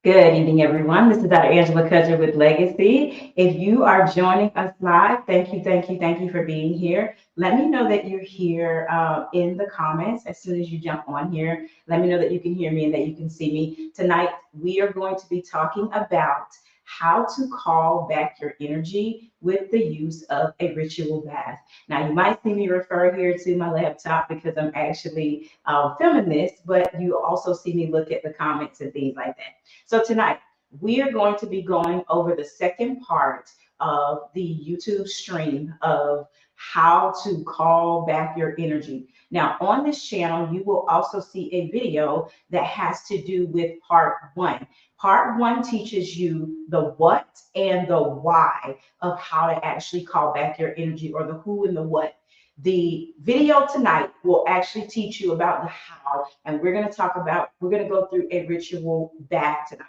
Good evening, everyone. This is Dr. Angela Cudger with Legacy. If you are joining us live, thank you for being here. Let me know that you're here in the comments as soon as you jump on here. Let me know that you can hear me and that you can see me. Tonight, we are going to be talking about how to call back your energy with the use of a ritual bath. Now, you might see me refer here to my laptop because I'm actually filming this, but you also see me look at the comments and things like that. So tonight, we are going to be going over the second part of the YouTube stream of how to call back your energy. Now, on this channel, you will also see a video that has to do with part one. Part one teaches you the what and the why of how to actually call back your energy, or the who and the what. The video tonight will actually teach you about the how, and we're going to go through a ritual bath tonight.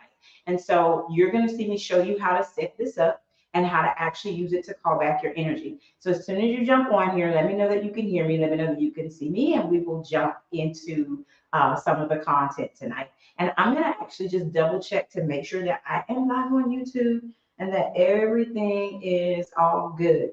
And so you're going to see me show you how to set this up and how to actually use it to call back your energy. So as soon as you jump on here, let me know that you can hear me, let me know that you can see me, and we will jump into some of the content tonight. And I'm going to actually just double check to make sure that I am live on YouTube and that everything is all good.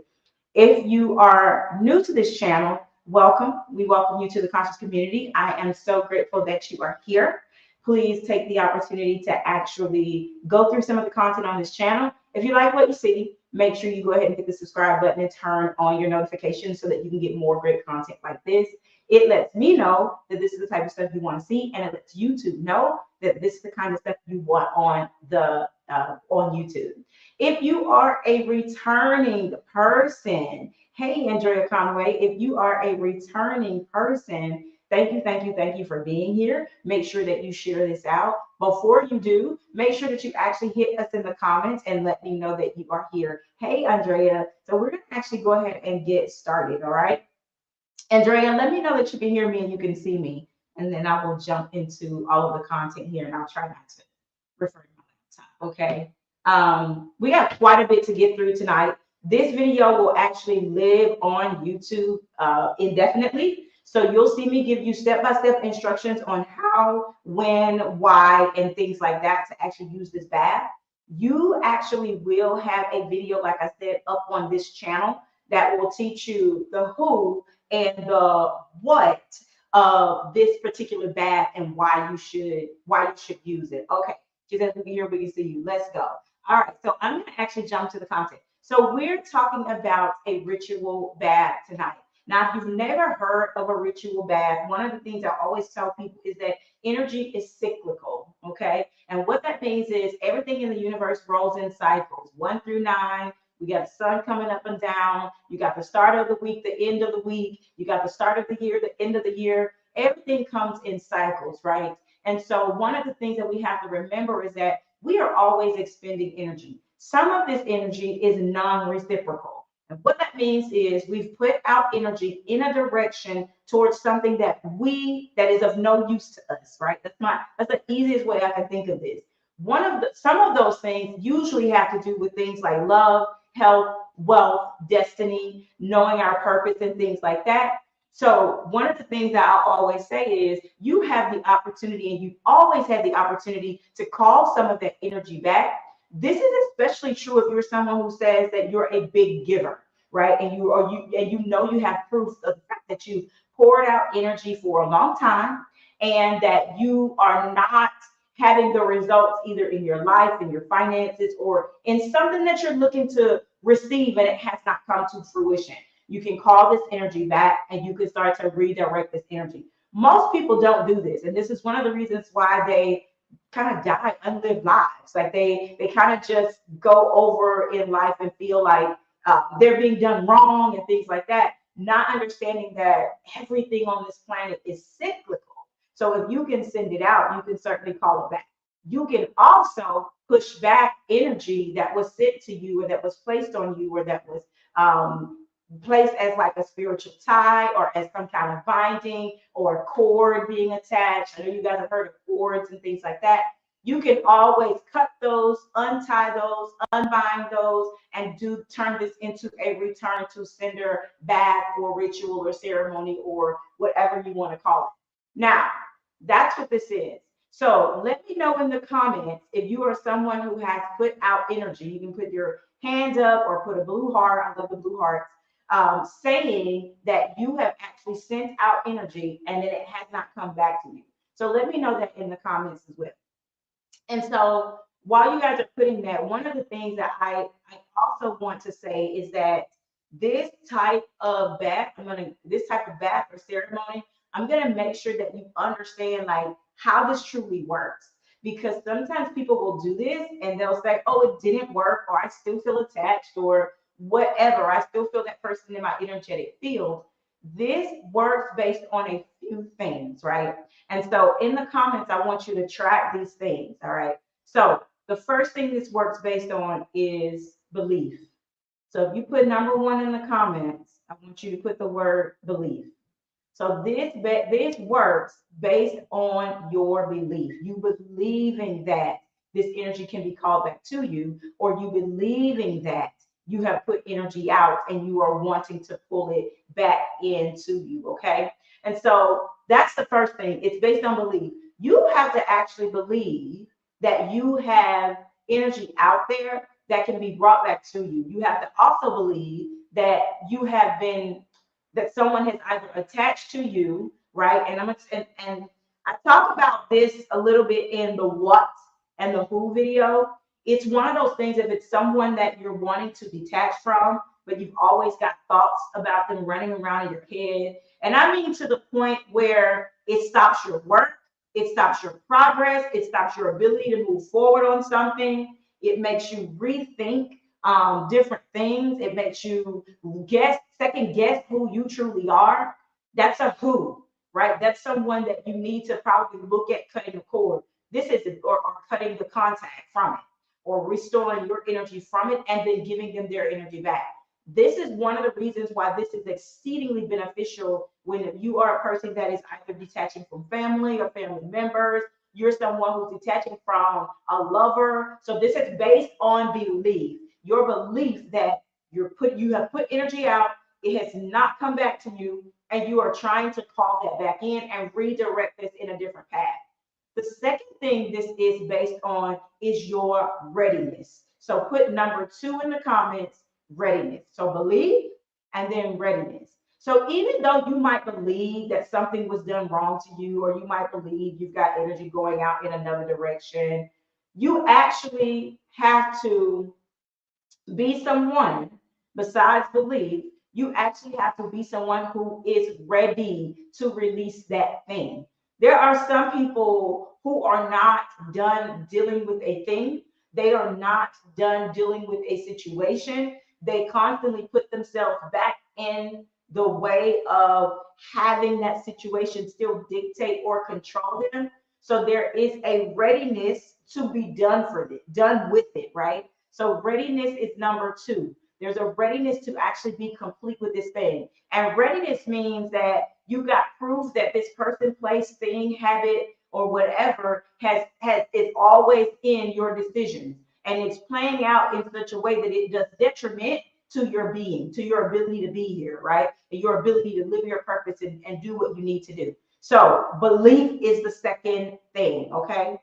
If you are new to this channel, welcome. We welcome you to the conscious community. I am so grateful that you are here. Please take the opportunity to actually go through some of the content on this channel. If you like what you see, make sure you go ahead and hit the subscribe button and turn on your notifications so that you can get more great content like this. It lets me know that this is the type of stuff you want to see, and it lets YouTube know that this is the kind of stuff you want on YouTube. If you are a returning person, hey, Andrea Conway, if you are a returning person, thank you for being here. Make sure that you share this out. Before you do, make sure that you actually hit us in the comments and let me know that you are here. Hey, Andrea. So we're going to actually go ahead and get started, all right? Andrea, let me know that you can hear me and you can see me, and then I will jump into all of the content here, and I'll try not to refer to my laptop, okay? We got quite a bit to get through tonight. This video will actually live on YouTube indefinitely. So you'll see me give you step-by-step instructions on how, when, why, and things like that to actually use this bath. You actually will have a video, like I said, up on this channel that will teach you the who and the what of this particular bath and why you should use it. Okay, she says we can hear, we can see you. Let's go. All right, so I'm going to actually jump to the content. So we're talking about a ritual bath tonight. Now, if you've never heard of a ritual bath, one of the things I always tell people is that energy is cyclical, okay? And what that means is everything in the universe rolls in cycles, 1 through 9. We got the sun coming up and down. You got the start of the week, the end of the week. You got the start of the year, the end of the year. Everything comes in cycles, right? And so one of the things that we have to remember is that we are always expending energy. Some of this energy is non-reciprocal. And what that means is we've put out energy in a direction towards something that is of no use to us, right? That's the easiest way I can think of this. Some of those things usually have to do with things like love, health, wealth, destiny, knowing our purpose, and things like that. So one of the things that I'll always say is you have the opportunity, and you've always had the opportunity to call some of that energy back. This is especially true if you're someone who says that you're a big giver, right? And you have proof of the fact that you poured out energy for a long time, and that you are not having the results either in your life, in your finances, or in something that you're looking to receive and it has not come to fruition. You can call this energy back and you can start to redirect this energy. Most people don't do this. And this is one of the reasons why they kind of die unlived lives. Like they kind of just go over in life and feel like they're being done wrong and things like that, not understanding that everything on this planet is cyclical. So if you can send it out, you can certainly call it back. You can also push back energy that was sent to you, or that was placed on you, or that was placed as like a spiritual tie, or as some kind of binding, or a cord being attached. I know you guys have heard of cords and things like that. You can always cut those, untie those, unbind those, and turn this into a return to sender bath or ritual or ceremony or whatever you want to call it. Now, that's what this is. So let me know in the comments if you are someone who has put out energy. You can put your hand up or put a blue heart. I love the blue hearts. Saying that you have actually sent out energy and then it has not come back to you. So let me know that in the comments as well. And so while you guys are putting that, one of the things that I also want to say is that this type of bath, this type of bath or ceremony, I'm gonna make sure that you understand like how this truly works. Because sometimes people will do this and they'll say, oh, it didn't work, or I still feel attached, or whatever. I still feel that person in my energetic field. This works based on a few things, right? And so in the comments, I want you to track these things. All right. So the first thing this works based on is belief. So if you put number one in the comments, I want you to put the word belief. So this works based on your belief. You believing that this energy can be called back to you, or you believing that you have put energy out and you are wanting to pull it back into you. Okay. And so that's the first thing. It's based on belief. You have to actually believe that you have energy out there that can be brought back to you. You have to also believe that you have been that someone has either attached to you, right? And I talk about this a little bit in the what and the who video. It's one of those things, if it's someone that you're wanting to detach from, but you've always got thoughts about them running around in your head. And I mean to the point where it stops your work, it stops your progress, it stops your ability to move forward on something. It makes you rethink different things. It makes you second guess who you truly are. That's a who, right? That's someone that you need to probably look at cutting the cord. This is or cutting the contact from it, or restoring your energy from it, and then giving them their energy back. This is one of the reasons why this is exceedingly beneficial when you are a person that is either detaching from family or family members. You're someone who's detaching from a lover. So this is based on belief. Your belief that you have put energy out, it has not come back to you, and you are trying to call that back in and redirect this in a different path. The second thing this is based on is your readiness. So put number two in the comments, readiness. So believe and then readiness. So even though you might believe that something was done wrong to you, or you might believe you've got energy going out in another direction, you actually have to be someone besides believe. You actually have to be someone who is ready to release that thing. There are some people who are not done dealing with a thing. They are not done dealing with a situation. They constantly put themselves back in the way of having that situation still dictate or control them. So there is a readiness to be done with it, right? So readiness is number two. There's a readiness to actually be complete with this thing. And readiness means that you got proof that this person, place, thing, habit, or whatever is always in your decisions. And it's playing out in such a way that it does detriment to your being, to your ability to be here, right? And your ability to live your purpose and do what you need to do. So belief is the second thing, okay?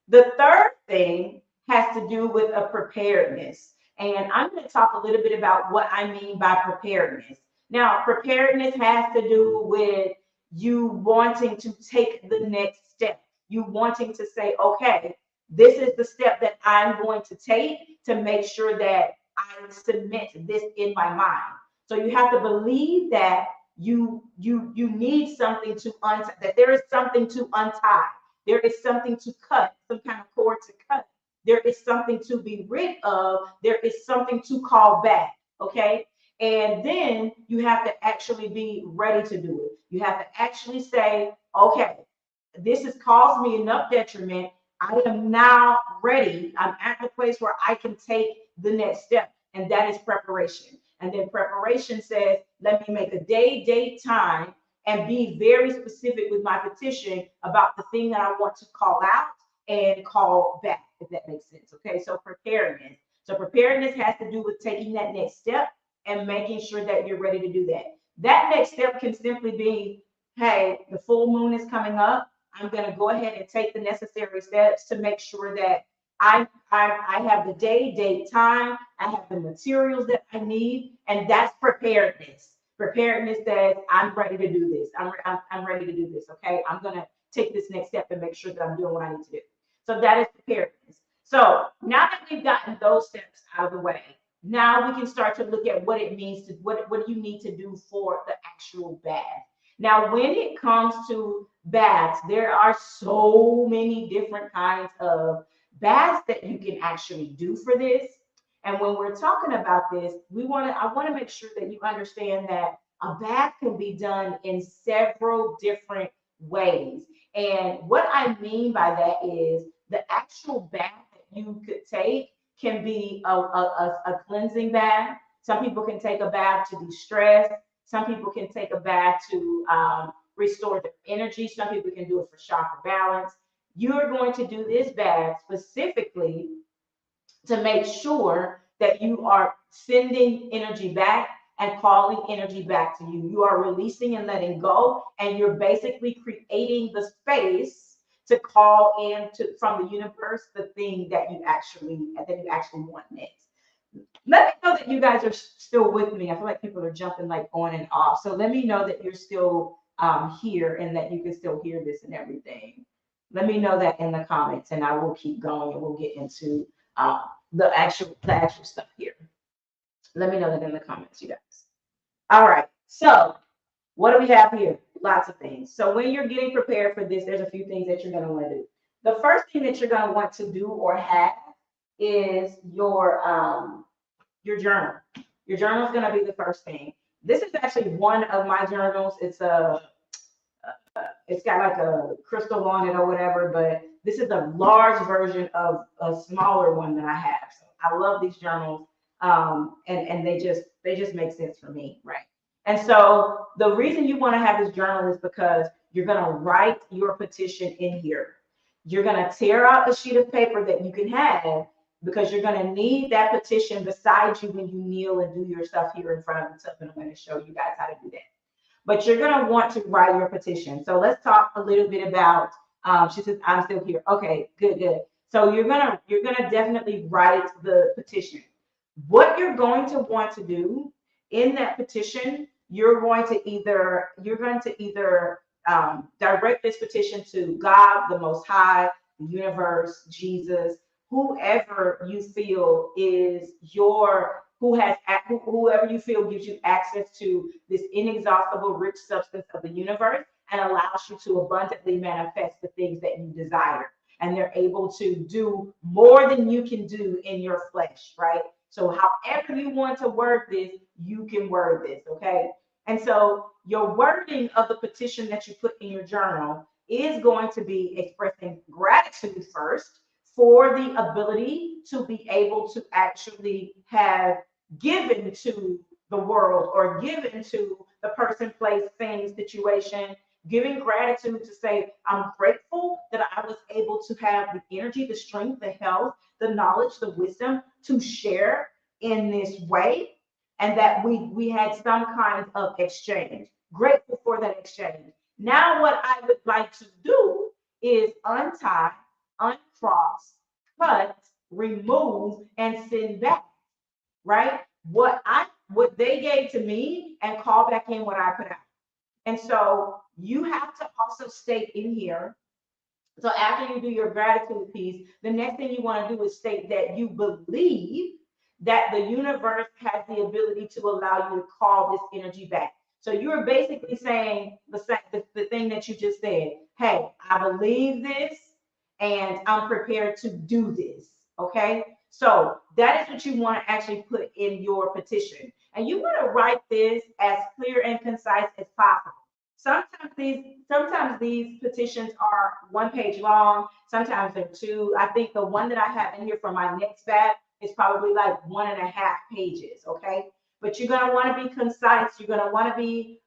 The third thing has to do with a preparedness. And I'm going to talk a little bit about what I mean by preparedness. Now, preparedness has to do with you wanting to take the next step. You wanting to say, okay, this is the step that I'm going to take to make sure that I submit this in my mind. So you have to believe that you need something to untie, that there is something to untie. There is something to cut, some kind of cord to cut. There is something to be rid of. There is something to call back. Okay. And then you have to actually be ready to do it. You have to actually say, okay, this has caused me enough detriment. I am now ready. I'm at the place where I can take the next step, and that is preparation. And then preparation says, let me make a day, date, time, and be very specific with my petition about the thing that I want to call out and call back, if that makes sense. Okay, so preparedness. So preparedness has to do with taking that next step and making sure that you're ready to do that. That next step can simply be, hey, the full moon is coming up. I'm going to go ahead and take the necessary steps to make sure that I have the day, date, time. I have the materials that I need, and that's preparedness. Preparedness says I'm ready to do this. I'm ready to do this. Okay, I'm going to take this next step and make sure that I'm doing what I need to do. So that is preparedness. So now that we've gotten those steps out of the way, now we can start to look at what it means to what do you need to do for the actual bath. Now, when it comes to baths, there are so many different kinds of baths that you can actually do for this. And when we're talking about this, I want to make sure that you understand that a bath can be done in several different ways. And what I mean by that is the actual bath that you could take can be a cleansing bath. Some people can take a bath to de-stress. Some people can take a bath to restore their energy. Some people can do it for chakra balance. You're going to do this bath specifically to make sure that you are sending energy back and calling energy back to you. You are releasing and letting go, and you're basically creating the space to call in from the universe the thing that you actually want next. Let me know that you guys are still with me. I feel like people are jumping like on and off. So let me know that you're still here and that you can still hear this and everything. Let me know that in the comments, and I will keep going and we'll get into the actual stuff here. Let me know that in the comments, you guys. All right. So what do we have here? Lots of things. So when you're getting prepared for this, there's a few things that you're going to want to do. The first thing that you're going to want to do or have is your journal. Your journal is going to be the first thing. This is actually one of my journals. It's got like a crystal on it or whatever, but this is a large version of a smaller one that I have. So I love these journals, and they just make sense for me, right? And so the reason you want to have this journal is because you're going to write your petition in here. You're going to tear out a sheet of paper that you can have, because you're going to need that petition beside you when you kneel and do your stuff here in front of the tub. And I'm going to show you guys how to do that. But you're going to want to write your petition. So let's talk a little bit about, she says, I'm still here. Okay, good. So you're gonna definitely write the petition. What you're going to want to do in that petition, you're going to either direct this petition to God, the Most High, the universe, Jesus, whoever you feel is whoever you feel gives you access to this inexhaustible rich substance of the universe and allows you to abundantly manifest the things that you desire. And they're able to do more than you can do in your flesh, right? So however you want to word this, you can word this, okay? And so your wording of the petition that you put in your journal is going to be expressing gratitude first for the ability to be able to actually have given to the world or given to the person, place, thing, situation, giving gratitude to say, I'm grateful that I was able to have the energy, the strength, the health, the knowledge, the wisdom to share in this way, and that we had some kind of exchange. Grateful for that exchange. Now what I would like to do is untie, uncross, cut, remove, and send back, right? What they gave to me and call back in what I put out. And so you have to also state in here. So after you do your gratitude piece, the next thing you want to do is state that you believe that the universe has the ability to allow you to call this energy back. So you're basically saying the thing that you just said. Hey, I believe this and I'm prepared to do this. Okay. So that is what you want to actually put in your petition. And you want to write this as clear and concise as possible. Sometimes these petitions are 1 page long. Sometimes they're 2. I think the one that I have in here for my next batch is probably like 1.5 pages. Okay. But you're going to want to be concise. You're going to want to be,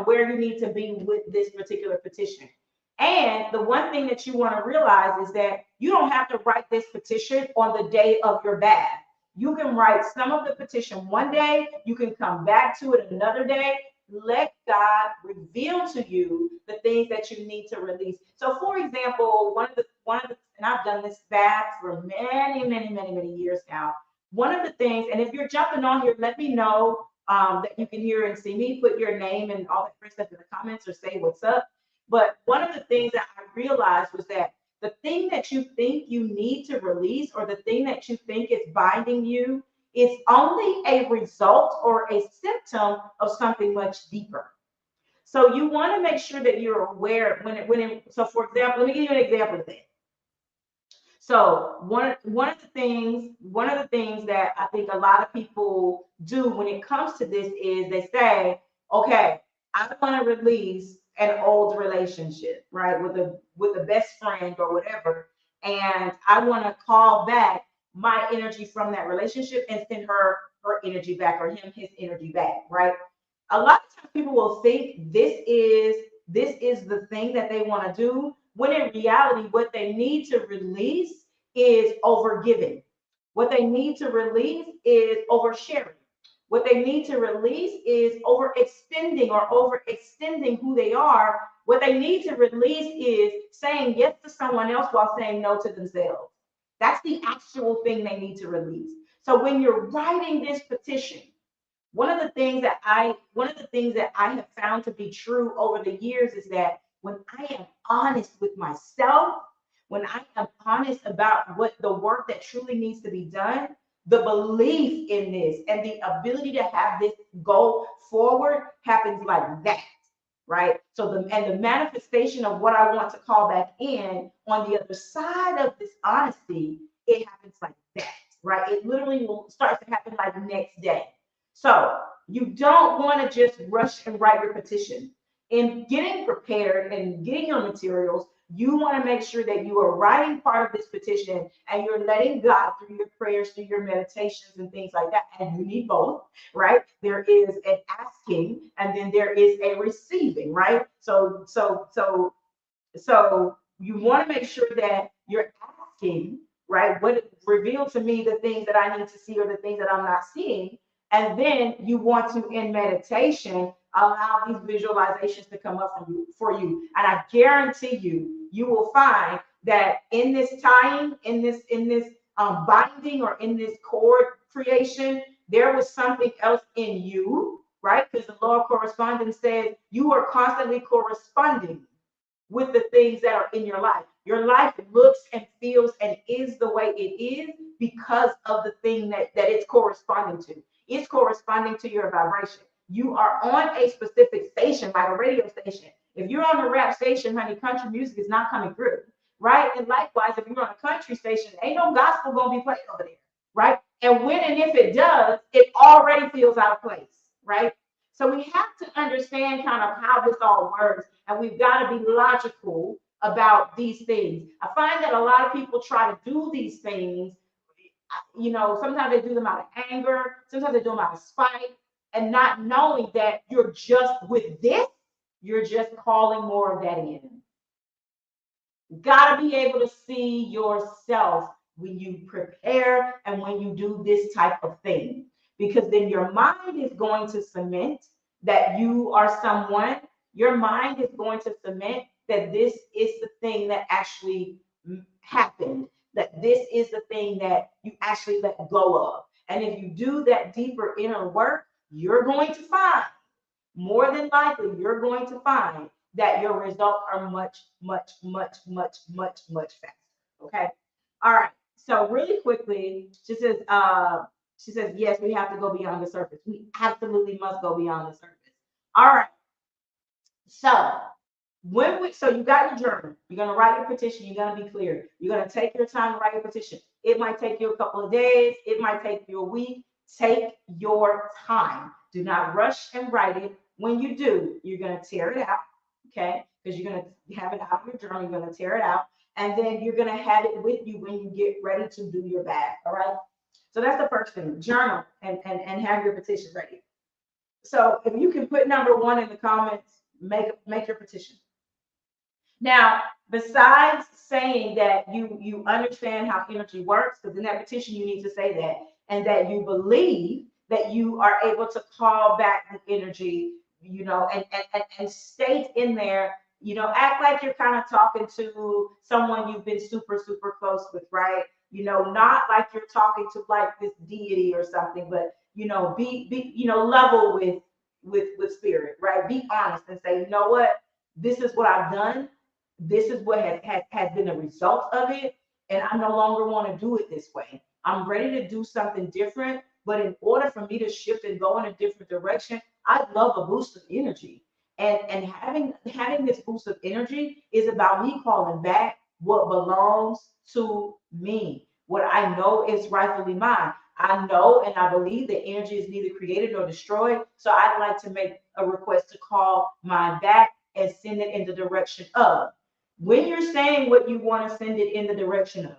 where you need to be with this particular petition. And the one thing that you want to realize is that you don't have to write this petition on the day of your bath. You can write some of the petition one day. You can come back to it another day. let God reveal to you the things that you need to release. So, for example, and I've done this back for many years now. One of the things, and if you're jumping on here, let me know that you can hear and see me. Put your name and all that stuff in the comments or say what's up. But one of the things that I realized was that the thing that you think you need to release, or the thing that you think is binding you, is only a result or a symptom of something much deeper. So you want to make sure that you're aware so for example, let me give you an example of that. So one of the things that I think a lot of people do when it comes to this is they say, okay, I want to release an old relationship, right, with a best friend or whatever, and I want to call back my energy from that relationship and send her energy back, or him his energy back, right? A lot of times people will think this is the thing that they want to do, when in reality, what they need to release is overgiving. What they need to release is oversharing. What they need to release is overextending or overextending who they are. What they need to release is saying yes to someone else while saying no to themselves. That's the actual thing they need to release. So when you're writing this petition, one of the things that I have found to be true over the years is that when I am honest with myself, when I am honest about what the work that truly needs to be done, the belief in this and the ability to have this go forward happens like that, right? So the manifestation of what I want to call back in on the other side of this honesty, it happens like that, right? It literally will start to happen like next day. So you don't want to just rush and write your petition. In getting prepared and getting your materials, you want to make sure that you are writing part of this petition and you're letting God, through your prayers, through your meditations and things like that. And you need both, right? There is an asking and then there is a receiving, right? So you want to make sure that you're asking, right? What reveal to me the things that I need to see or the things that I'm not seeing. And then you want to, in meditation, allow these visualizations to come up for you. And I guarantee you, you will find that in this tying, in this binding, or in this cord creation, there was something else in you, right? Because the law of correspondence says you are constantly corresponding with the things that are in your life. Your life looks and feels and is the way it is because of the thing that it's corresponding to. It's corresponding to your vibration. You are on a specific station, like a radio station. If you're on a rap station, honey, country music is not coming through, right? And likewise, if you're on a country station, ain't no gospel gonna be played over there, right? And when and if it does, it already feels out of place, right? So we have to understand kind of how this all works, and we've got to be logical about these things. I find that a lot of people try to do these things, sometimes they do them out of anger, sometimes they do them out of spite, and not knowing that you're just with this, you're just calling more of that in. Got to be able to see yourself when you prepare and when you do this type of thing, because then your mind is going to cement that you are someone. Your mind is going to cement that this is the thing that actually happened, that this is the thing that you actually let go of. And if you do that deeper inner work, you're going to find, more than likely, you're going to find that your results are much faster. Okay. All right. So really quickly, she says, yes, we have to go beyond the surface. We absolutely must go beyond the surface. All right. So you got your journal, you're gonna write your petition, you're gonna be clear. You're gonna take your time to write your petition. It might take you a couple of days, it might take you a week. Take your time. Do not rush and write it. When you do, you're gonna tear it out, okay? Because you're gonna have it out of your journal, you're gonna tear it out, and then you're gonna have it with you when you get ready to do your bag. All right. So that's the first thing. Journal and have your petition ready. So if you can put number 1 in the comments, make your petition. Now, besides saying that you understand how energy works, because in that petition you need to say that, and that you believe that you are able to call back the energy, and state in there, act like you're kind of talking to someone you've been super, super close with, right? Not like you're talking to like this deity or something, but be level with spirit, right? Be honest and say, you know what, this is what I've done. This is what has been the result of it. And I no longer want to do it this way. I'm ready to do something different. But in order for me to shift and go in a different direction, I'd love a boost of energy. And having this boost of energy is about me calling back what belongs to me, what I know is rightfully mine. I know and I believe that energy is neither created nor destroyed. So I'd like to make a request to call mine back and send it in the direction of. When you're saying what you want to send it in the direction of,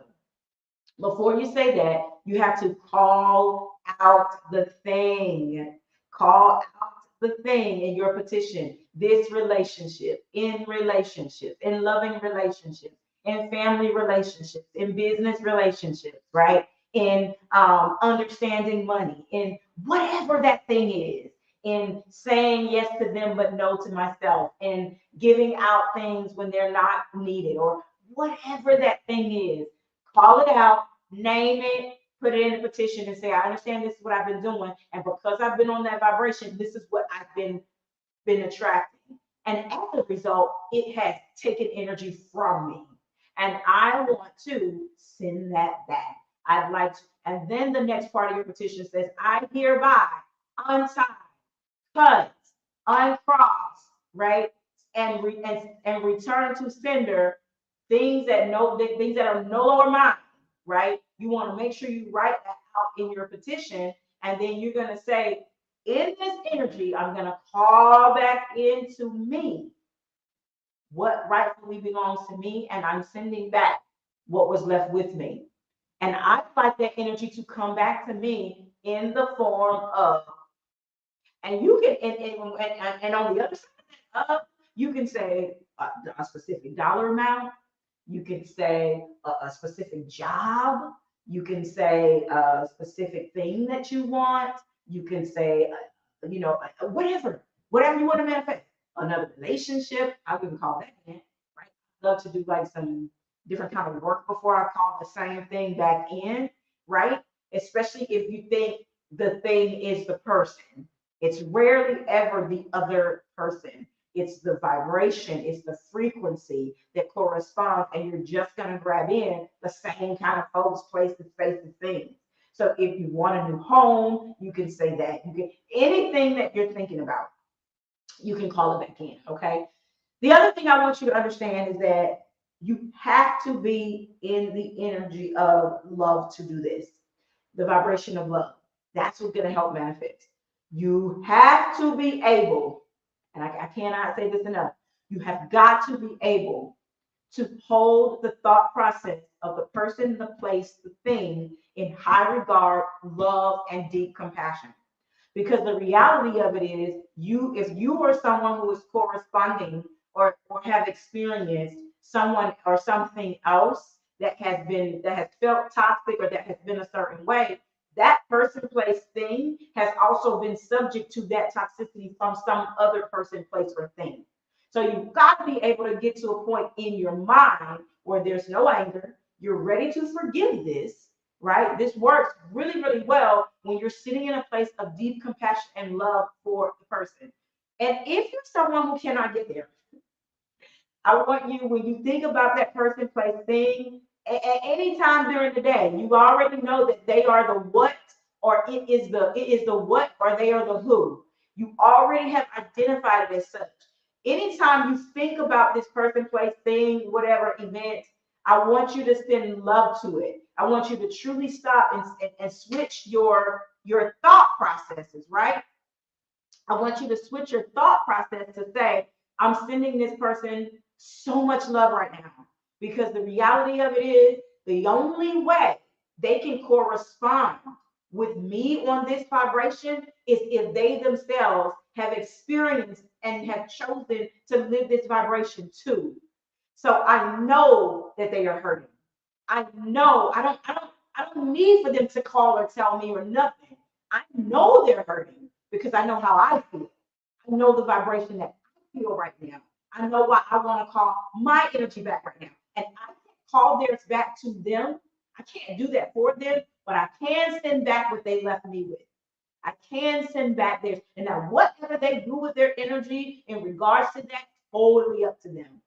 before you say that, you have to call out the thing. Call out the thing in your petition. This relationship, in loving relationships, in family relationships, in business relationships, right? In understanding money, in whatever that thing is, in saying yes to them but no to myself, in giving out things when they're not needed, or whatever that thing is. Call it out, name it, put it in a petition and say, I understand this is what I've been doing. And because I've been on that vibration, this is what I've been attracting. And as a result, it has taken energy from me. And I want to send that back. I'd like to, and then the next part of your petition says, I hereby untie, cut, uncross, right? And return to sender things that are no longer mine, right? You want to make sure you write that out in your petition, and then you're going to say, in this energy, I'm going to call back into me what rightfully belongs to me, and I'm sending back what was left with me. And I'd like that energy to come back to me in the form of, and you can, and on the other side of, you can say a specific dollar amount. You can say a specific job. You can say a specific thing that you want. You can say, whatever you want to manifest. Another relationship, I wouldn't call that in, right? I love to do like some different kind of work before I call the same thing back in, right? Especially if you think the thing is the person. It's rarely ever the other person. It's the vibration, it's the frequency that corresponds, and you're just going to grab in the same kind of folks, places, spaces, things. So if you want a new home, you can say that. You can anything that you're thinking about, you can call it back in. Okay. The other thing I want you to understand is that you have to be in the energy of love to do this. The vibration of love. That's what's going to help manifest. You have to be able, and I cannot say this enough, you have got to be able to hold the thought process of the person, the place, the thing in high regard, love, and deep compassion. Because the reality of it is, if you are someone who is corresponding or have experienced someone or something else that has felt toxic or that has been a certain way, that person, place, thing has also been subject to that toxicity from some other person, place, or thing. So you've got to be able to get to a point in your mind where there's no anger. You're ready to forgive this, right? This works really, really well when you're sitting in a place of deep compassion and love for the person. And if you're someone who cannot get there, I want you, when you think about that person, place, thing, at any time during the day, you already know that they are the what, or it is the what, or they are the who. You already have identified it as such. Anytime you think about this person, place, thing, whatever event, I want you to send love to it. I want you to truly stop and switch your thought processes, right? I want you to switch your thought process to say, I'm sending this person so much love right now. Because the reality of it is, the only way they can correspond with me on this vibration is if they themselves have experienced and have chosen to live this vibration too. So I know that they are hurting. I know I don't need for them to call or tell me or nothing. I know they're hurting because I know how I feel. I know the vibration that I feel right now. I know why I want to call my energy back right now. And I can't call theirs back to them. I can't do that for them, but I can send back what they left me with. I can send back theirs. And now whatever they do with their energy in regards to that, totally up to them.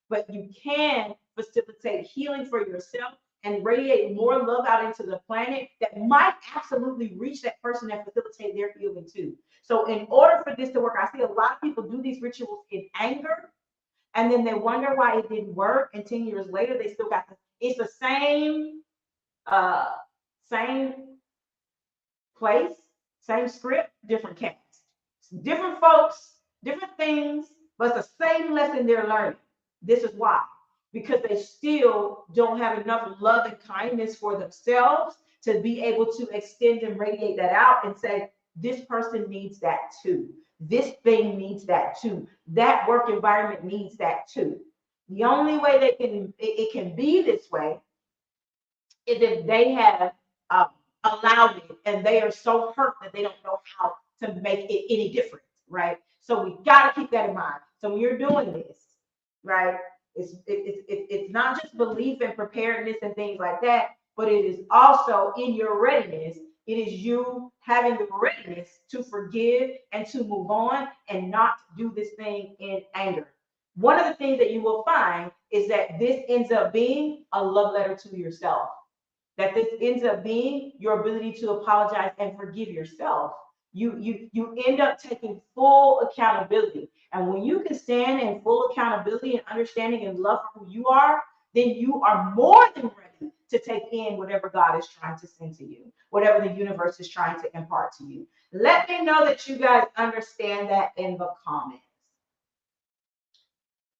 But you can facilitate healing for yourself and radiate more love out into the planet that might absolutely reach that person and facilitate their healing too. So in order for this to work, I see a lot of people do these rituals in anger, and then they wonder why it didn't work. And 10 years later, they still got it's the uh, same place, same script, different cast. Different folks, different things, but it's the same lesson they're learning. This is why. Because they still don't have enough love and kindness for themselves to be able to extend and radiate that out and say, this person needs that too. This thing needs that too. That work environment needs that too. The only way it can be this way is if they have uh, allowed it and they are so hurt that they don't know how to make it any different, right? So we got to keep that in mind. So when you're doing this, right, it's not just belief and preparedness and things like that, but it is also in your readiness. It is you having the readiness to forgive and to move on and not do this thing in anger. One of the things that you will find is that this ends up being a love letter to yourself, that this ends up being your ability to apologize and forgive yourself. You end up taking full accountability. And when you can stand in full accountability and understanding and love for who you are, then you are more than ready to take in whatever God is trying to send to you, whatever the universe is trying to impart to you. Let me know that you guys understand that in the comments.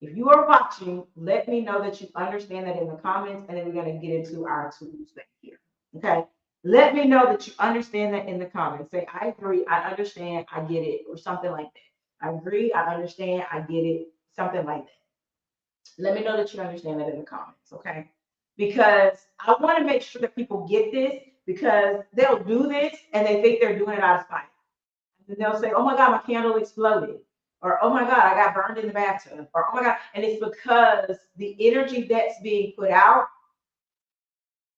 If you are watching, let me know that you understand that in the comments, and then we're going to get into our tools back here. Okay. Let me know that you understand that in the comments. Say, I agree, I understand, I get it, or something like that. I agree, I understand, I get it, something like that. Let me know that you understand that in the comments, okay? Because I want to make sure that people get this, because they'll do this and they think they're doing it out of spite. And they'll say, oh my God, my candle exploded. Or, oh my God, I got burned in the bathtub. Or, oh my God. And it's because the energy that's being put out,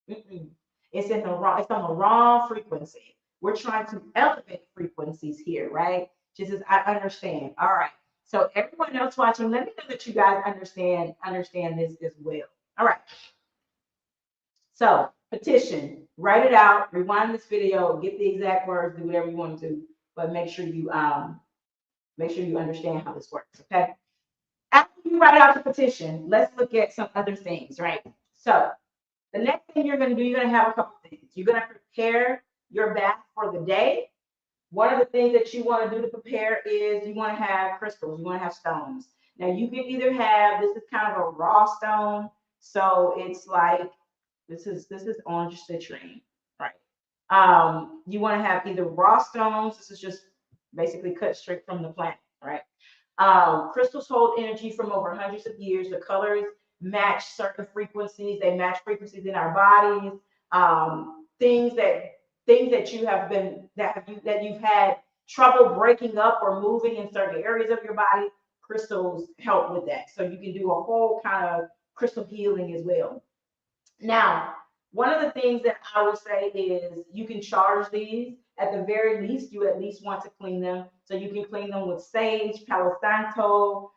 it's on the wrong frequency. We're trying to elevate frequencies here, right? Just as I understand. All right. So everyone else watching, let me know that you guys understand this as well. All right. So petition, write it out, rewind this video, get the exact words, do whatever you want to do, but make sure you understand how this works. Okay. After you write out the petition, let's look at some other things, right? So the next thing you're going to do, you're going to have a couple things. You're going to prepare your bath for the day. One of the things that you want to do to prepare is you want to have crystals, you want to have stones. Now you can either have, this is kind of a raw stone, so it's like this is orange citrine, right? You want to have either raw stones. This is just basically cut straight from the plant, right? Crystals hold energy from over hundreds of years. The colors match certain frequencies. They match frequencies in our bodies. Things that you have been that you've had trouble breaking up or moving in certain areas of your body. Crystals help with that. So you can do a whole kind of crystal healing as well. Now, one of the things that I would say is you can charge these. At the very least, you at least want to clean them. So you can clean them with sage, Palo Santo.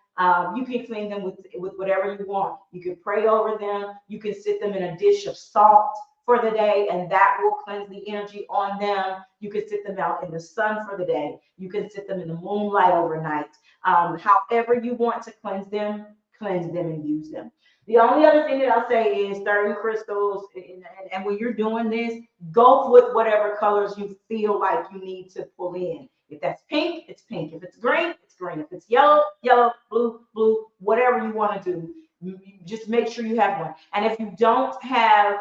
You can clean them with whatever you want. You can pray over them. You can sit them in a dish of salt for the day, and that will cleanse the energy on them. You can sit them out in the sun for the day. You can sit them in the moonlight overnight. However you want to cleanse them and use them. The only other thing that I'll say is certain crystals, and when you're doing this, go with whatever colors you feel like you need to pull in. If that's pink, it's pink. If it's green, it's green. If it's yellow, yellow, blue, blue, whatever you want to do, just make sure you have one. And if you don't have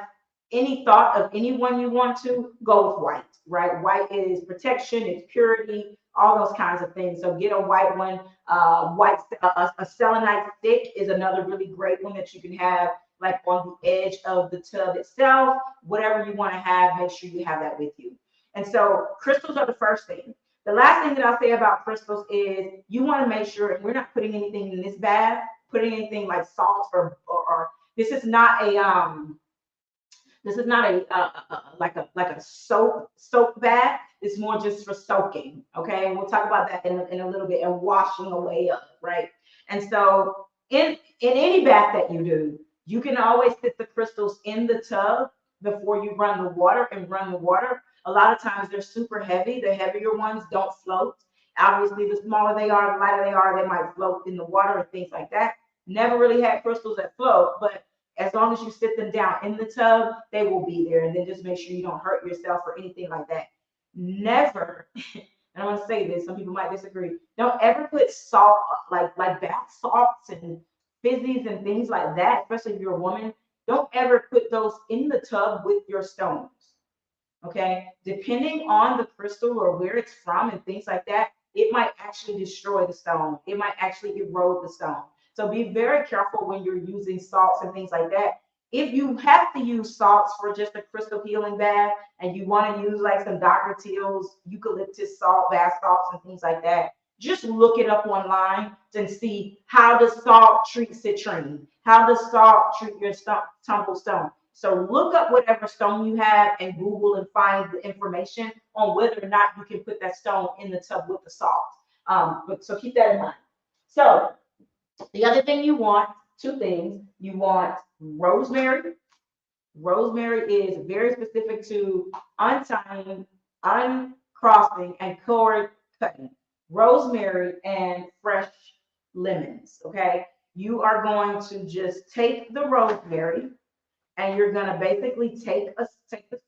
any thought of anyone you want to, go with white, right? White is protection, it's purity, all those kinds of things. So get a white one. A selenite stick is another really great one that you can have like on the edge of the tub itself. Whatever you want to have, make sure you have that with you. And so crystals are the first thing. The last thing that I'll say about crystals is you want to make sure, and we're not putting anything in this bath, putting anything like salt or this is not a like a soap bath. It's more just for soaking. Okay, and we'll talk about that in a little bit, and washing away of, right? And so in any bath that you do, you can always put the crystals in the tub before you run the water and run the water. A lot of times they're super heavy. The heavier ones don't float. Obviously, the smaller they are, the lighter they are, they might float in the water and things like that. Never really had crystals that float, but as long as you sit them down in the tub, they will be there. And then just make sure you don't hurt yourself or anything like that. Never, and I want to say this, some people might disagree. Don't ever put salt, like bath salts and fizzies and things like that, especially if you're a woman. Don't ever put those in the tub with your stones. Okay, depending on the crystal or where it's from and things like that, it might actually destroy the stone. It might actually erode the stone. So be very careful when you're using salts and things like that. If you have to use salts for just a crystal healing bath and you want to use like some Dr. Teal's eucalyptus salt, bath salts and things like that, just look it up online and see how does salt treat citrine? How does salt treat your tumble stone? So look up whatever stone you have and Google and find the information on whether or not you can put that stone in the tub with the salt. But so keep that in mind. So the other thing you want, two things, you want rosemary. Rosemary is very specific to untying, uncrossing, and cord cutting. Rosemary and fresh lemons, okay? You are going to just take the rosemary and you're gonna basically take the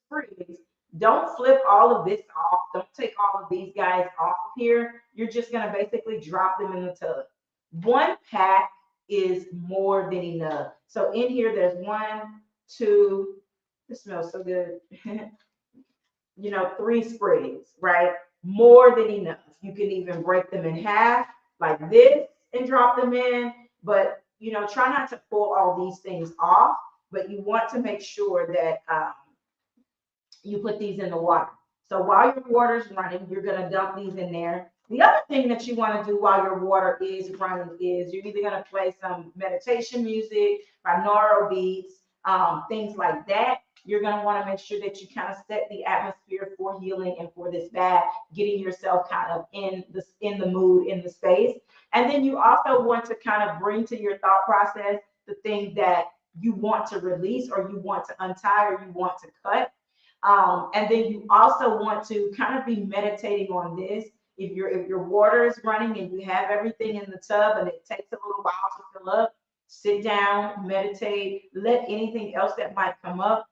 sprigs. Don't flip all of this off. Don't take all of these guys off of here. You're just gonna basically drop them in the tub. One pack is more than enough. So in here, there's one, two. This smells so good. You know, 3 sprigs, right? More than enough. You can even break them in half like this and drop them in. But you know, try not to pull all these things off. But you want to make sure that you put these in the water. So while your water's running, you're going to dump these in there. The other thing that you want to do while your water is running is you're either going to play some meditation music, binaural beats, things like that. You're going to want to make sure that you kind of set the atmosphere for healing and for this bath, getting yourself kind of in the mood, in the space. And then you also want to kind of bring to your thought process the thing that you want to release or you want to untie or you want to cut. And then you also want to kind of be meditating on this. If your water is running and you have everything in the tub and it takes a little while to fill up, sit down, meditate, let anything else that might come up.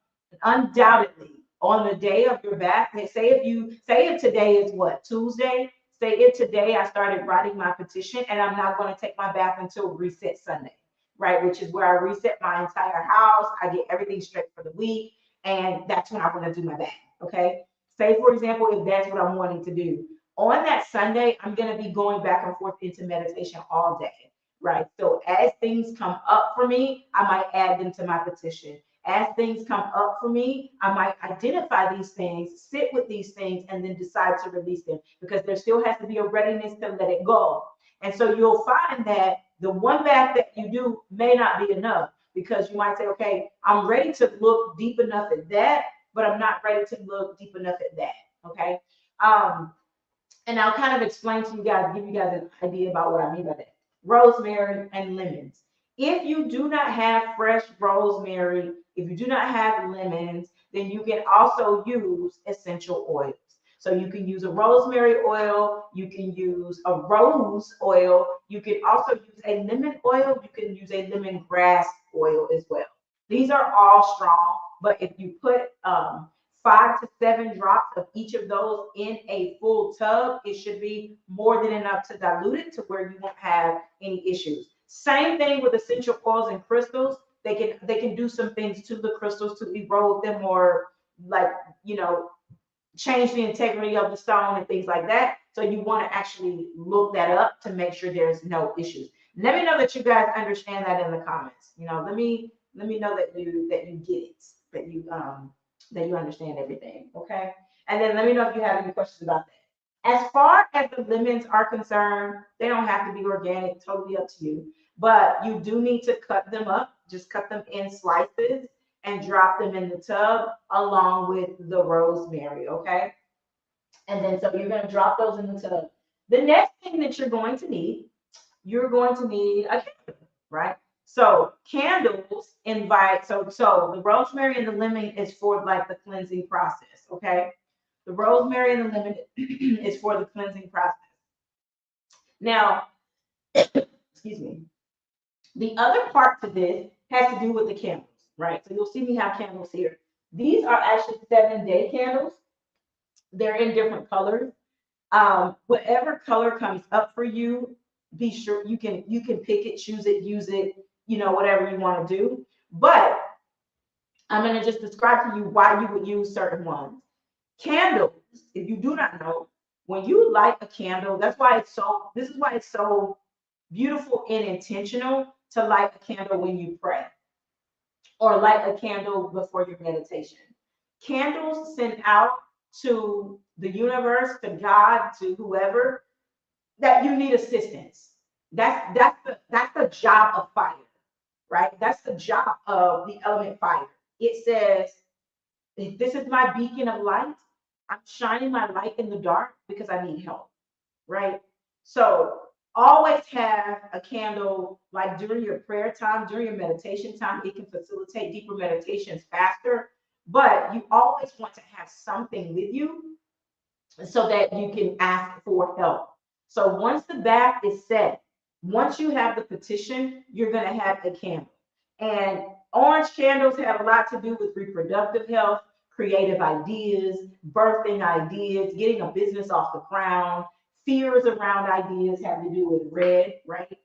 Undoubtedly, on the day of your bath, say if today is what, Tuesday, say if today I started writing my petition and I'm not going to take my bath until reset Sunday, right? Which is where I reset my entire house. I get everything straight for the week. And that's when I want to do my bath. Okay. Say, for example, if that's what I'm wanting to do. On that Sunday, I'm going to be going back and forth into meditation all day. Right. So as things come up for me, I might add them to my petition. As things come up for me, I might identify these things, sit with these things, and then decide to release them because there still has to be a readiness to let it go. And so you'll find that the one bath that you do may not be enough because you might say, okay, I'm ready to look deep enough at that, but I'm not ready to look deep enough at that. Okay. And I'll kind of explain to you guys, give you guys an idea about what I mean by that. Rosemary and lemons. If you do not have fresh rosemary, if you do not have lemons, then you can also use essential oils. So you can use a rosemary oil, you can use a rose oil, you can also use a lemon oil, you can use a lemongrass oil as well. These are all strong, but if you put 5 to 7 drops of each of those in a full tub, it should be more than enough to dilute it to where you won't have any issues. Same thing with essential oils and crystals. They can do some things to the crystals to erode them or like, you know, change the integrity of the stone and things like that. So you want to actually look that up to make sure there's no issues. Let me know that you guys understand that in the comments. You know, let me know that you get it, that you understand everything. Okay. And then let me know if you have any questions about that. As far as the lemons are concerned, they don't have to be organic, totally up to you. But you do need to cut them up, just cut them in slices and drop them in the tub along with the rosemary, okay? And then so you're going to drop those in the tub. The next thing that you're going to need a candle, right? So candles invite, so the rosemary and the lemon is for like the cleansing process, okay? The rosemary and the lemon is for the cleansing process. Now, excuse me. The other part to this has to do with the candles, right? So you'll see me have candles here. These are actually 7-day candles. They're in different colors. Whatever color comes up for you, be sure you can pick it, choose it, use it, whatever you want to do. But I'm going to just describe to you why you would use certain ones. Candles, if you do not know, when you light a candle, this is why it's so beautiful and intentional to light a candle when you pray or light a candle before your meditation. Candles send out to the universe, to God, to whoever, that you need assistance. That's the job of fire, right? That's the job of the element fire. It says, this is my beacon of light. I'm shining my light in the dark because I need help, right? So always have a candle like during your prayer time, during your meditation time. It can facilitate deeper meditations faster, but you always want to have something with you so that you can ask for help. So once the bath is set, once you have the petition, you're going to have a candle. And orange candles have a lot to do with reproductive health, creative ideas, birthing ideas, getting a business off the ground. Fears around ideas have to do with red, right?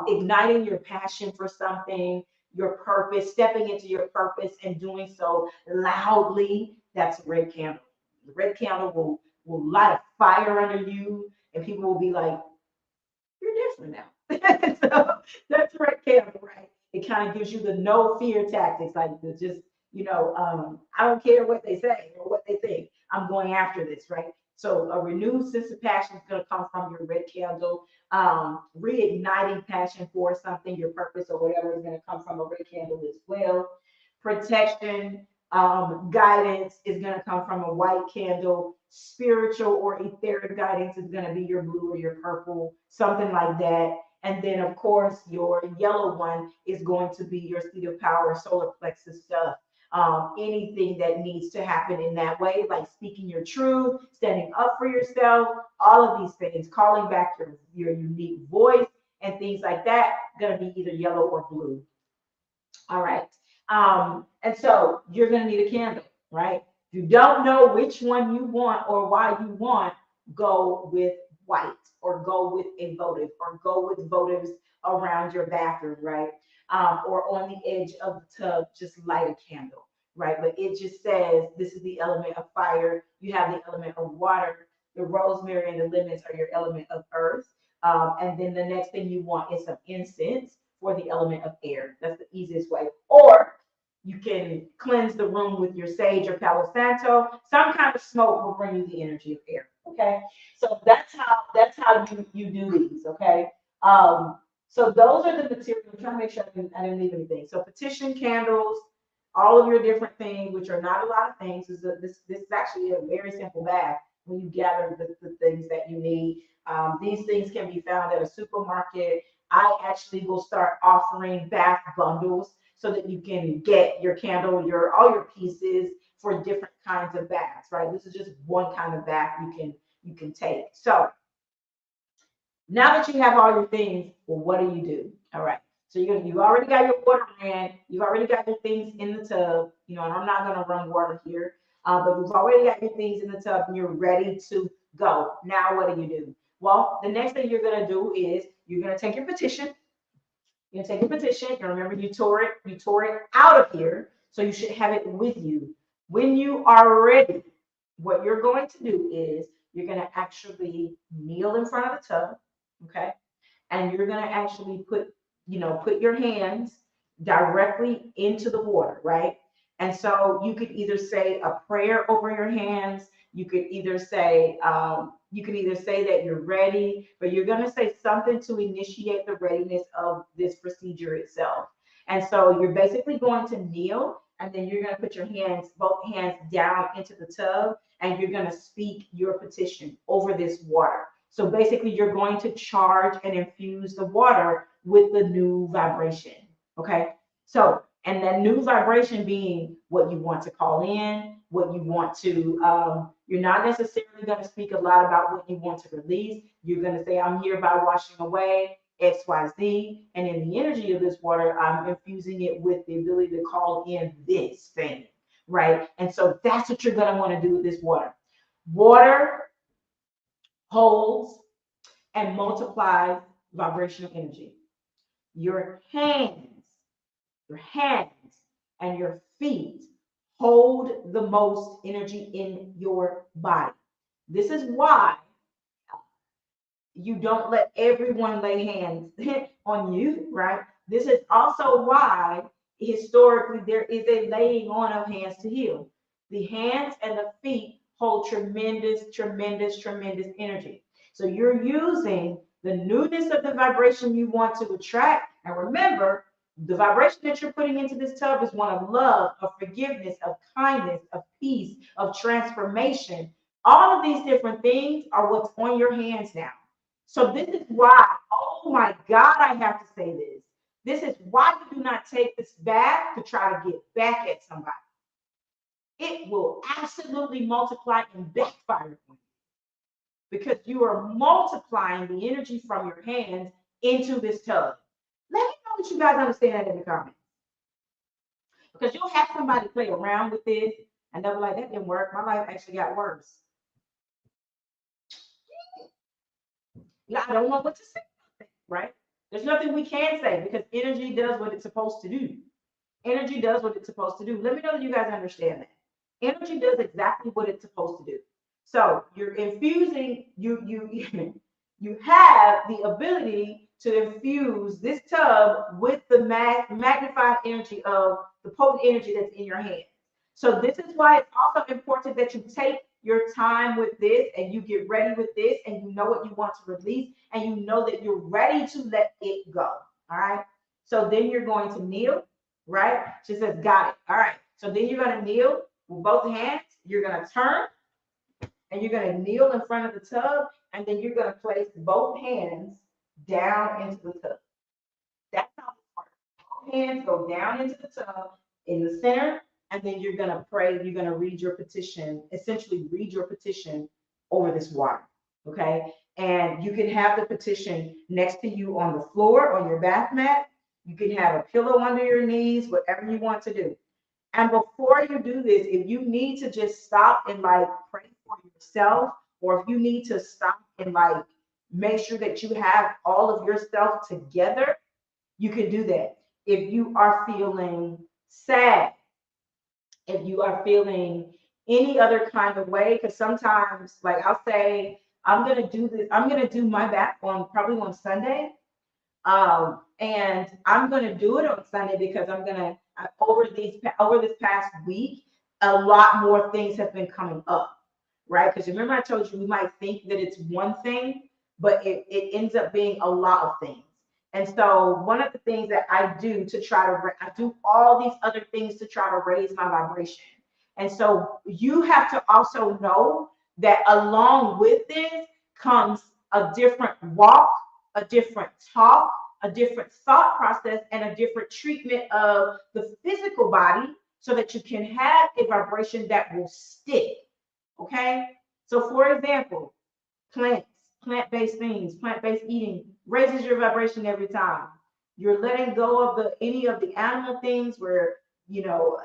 Igniting your passion for something, your purpose, stepping into your purpose and doing so loudly. That's a red candle. The red candle will light a fire under you, and people will be like, "You're different now." So that's red candle, right? It kind of gives you the no fear tactics, like the just, I don't care what they say or what they think. I'm going after this, right? So a renewed sense of passion is going to come from your red candle. Reigniting passion for something, your purpose or whatever, is going to come from a red candle as well. Protection, guidance is going to come from a white candle. Spiritual or etheric guidance is going to be your blue or your purple, something like that. And then, of course, your yellow one is going to be your seat of power, solar plexus stuff. Anything that needs to happen in that way, like speaking your truth, standing up for yourself, all of these things, calling back your unique voice and things like that, going to be either yellow or blue. All right. And so you're going to need a candle, right? If you don't know which one you want or why you want, go with white or go with a votive or go with votives around your bathroom, right? Or on the edge of the tub, just light a candle, right? But it just says this is the element of fire. You have the element of water. The rosemary and the lemons are your element of earth. And then the next thing you want is some incense for the element of air. That's the easiest way. Or you can cleanse the room with your sage or Palo Santo. Some kind of smoke will bring you the energy of air. Okay. So that's how you do these. Okay. So those are the materials. I'm trying to make sure I didn't leave anything. So petition candles, all of your different things, which are not a lot of things. This is actually a very simple bag when you gather the things that you need. These things can be found at a supermarket. I actually will start offering bath bundles so that you can get your candle, all your pieces for different kinds of baths, right? This is just one kind of bath you can take. So now that you have all your things, well, what do? All right. So you've already got your water in, you've already got your things in the tub, and I'm not gonna run water here, but you've already got your things in the tub and you're ready to go. Now what do? Well, the next thing you're gonna do is you're gonna take your petition. You're gonna take your petition, and remember you tore it out of here, so you should have it with you. When you are ready, what you're going to do is you're gonna actually kneel in front of the tub, okay? And you're going to actually put your hands directly into the water, right? And so you could either say a prayer over your hands, You could either say that you're ready, but you're going to say something to initiate the readiness of this procedure itself. And so you're basically going to kneel, and then you're going to put your hands, both hands down into the tub, and you're going to speak your petition over this water. So basically, you're going to charge and infuse the water with the new vibration. Okay. So, and that new vibration being what you want to call in, what you want to, you're not necessarily going to speak a lot about what you want to release. You're going to say, I'm hereby washing away XYZ. And in the energy of this water, I'm infusing it with the ability to call in this thing, right? And so that's what you're going to want to do with this water. Water holds and multiplies vibrational energy. Your hands and your feet hold the most energy in your body. This is why you don't let everyone lay hands on you, right? This is also why historically there is a laying on of hands to heal. The hands and the feet hold tremendous energy. So you're using the newness of the vibration you want to attract. And remember, the vibration that you're putting into this tub is one of love, of forgiveness, of kindness, of peace, of transformation. All of these different things are what's on your hands now. So this is why, oh my God, I have to say this. This is why you do not take this bath to try to get back at somebody. It will absolutely multiply and backfire on you because you are multiplying the energy from your hands into this tub. Let me know that you guys understand that in the comments. Because you'll have somebody play around with this and they'll be like, that didn't work. My life actually got worse. Yeah, I don't know what to say, right? There's nothing we can say because energy does what it's supposed to do. Energy does what it's supposed to do. Let me know that you guys understand that. Energy does exactly what it's supposed to do. So you're infusing, you have the ability to infuse this tub with the magnified energy of the potent energy that's in your hand. So this is why it's also important that you take your time with this and you get ready with this and you know what you want to release and you know that you're ready to let it go. All right. So then you're going to kneel, right? She says, got it. All right. So then you're going to kneel with both hands. You're going to turn and you're going to kneel in front of the tub and then you're going to place both hands down into the tub. That's how it works. Both hands go down into the tub in the center. And then you're going to pray, you're going to read your petition, essentially read your petition over this water, okay? And you can have the petition next to you on the floor, on your bath mat. You can have a pillow under your knees, whatever you want to do. And before you do this, if you need to just stop and like pray for yourself, or if you need to stop and like make sure that you have all of yourself together, you can do that. If you are feeling sad, if you are feeling any other kind of way, because sometimes, like I'll say, I'm gonna do this. I'm gonna do my back on probably on Sunday, and I'm gonna do it on Sunday because I'm gonna over this past week, a lot more things have been coming up, right? Because remember I told you we might think that it's one thing, but it ends up being a lot of things. And so one of the things that I do to try to, I do all these other things to try to raise my vibration. And so you have to also know that along with this comes a different walk, a different talk, a different thought process, and a different treatment of the physical body so that you can have a vibration that will stick. Okay? So for example, plants, plant-based things, plant-based eating raises your vibration every time. You're letting go of any of the animal things where, you know,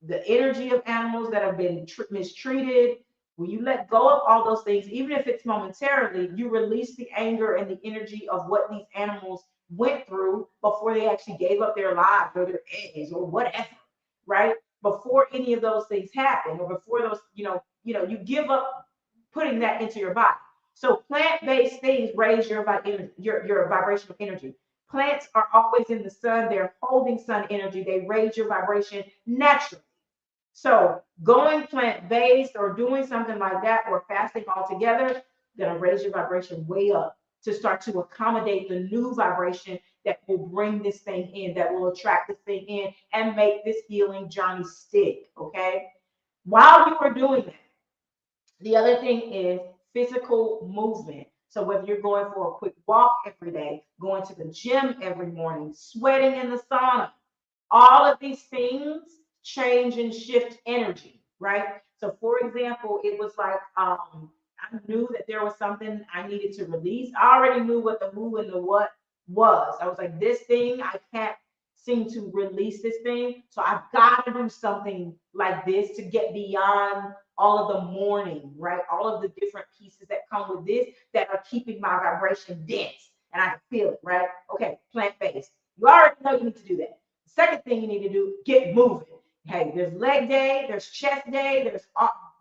the energy of animals that have been mistreated. When you let go of all those things, even if it's momentarily, you release the anger and the energy of what these animals went through before they actually gave up their lives or their eggs or whatever, right? Before any of those things happen, or before those, you give up putting that into your body. So plant-based things raise your vibrational energy. Plants are always in the sun. They're holding sun energy. They raise your vibration naturally. So going plant-based or doing something like that or fasting altogether, gonna raise your vibration way up to start to accommodate the new vibration that will bring this thing in, that will attract this thing in and make this healing journey stick. Okay. While you are doing that, the other thing is physical movement. So whether you're going for a quick walk every day, going to the gym every morning, sweating in the sauna, all of these things change and shift energy, right? So for example, it was like I knew that there was something I needed to release. I already knew what the who and the what was. I was like, this thing, I can't seem to release this thing. So I've got to do something like this to get beyond all of the mourning, right? All of the different pieces that come with this that are keeping my vibration dense. And I can feel it, right? Okay, plant-based. You already know you need to do that. Second thing you need to do, get moving. Hey, there's leg day, there's chest day, there's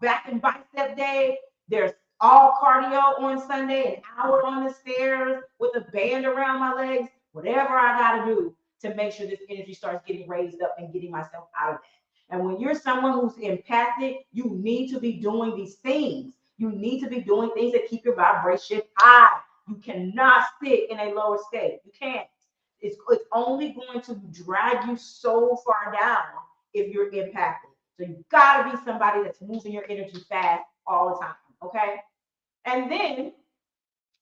back and bicep day, there's all cardio on Sunday, an hour on the stairs with a band around my legs, whatever I got to do to make sure this energy starts getting raised up and getting myself out of that. And when you're someone who's empathic, you need to be doing these things. You need to be doing things that keep your vibration high. You cannot sit in a lower state. You can't. It's only going to drag you so far down if you're impacted. So you gotta be somebody that's moving your energy fast all the time. Okay. And then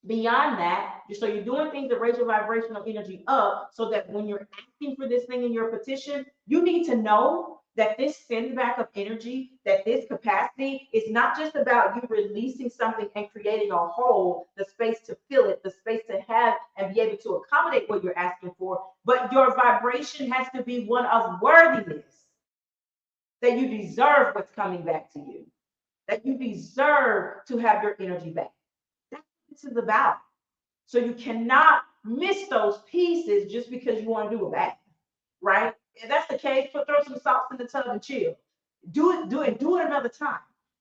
beyond that, so you're doing things to raise your vibrational energy up so that when you're asking for this thing in your petition, you need to know that this send back of energy, that this capacity is not just about you releasing something and creating a hole, the space to fill it, the space to have and be able to accommodate what you're asking for, but your vibration has to be one of worthiness, that you deserve what's coming back to you, that you deserve to have your energy back. That's what this is about. So you cannot miss those pieces just because you want to do a bath, right? If that's the case, throw some salts in the tub and chill. Do it another time.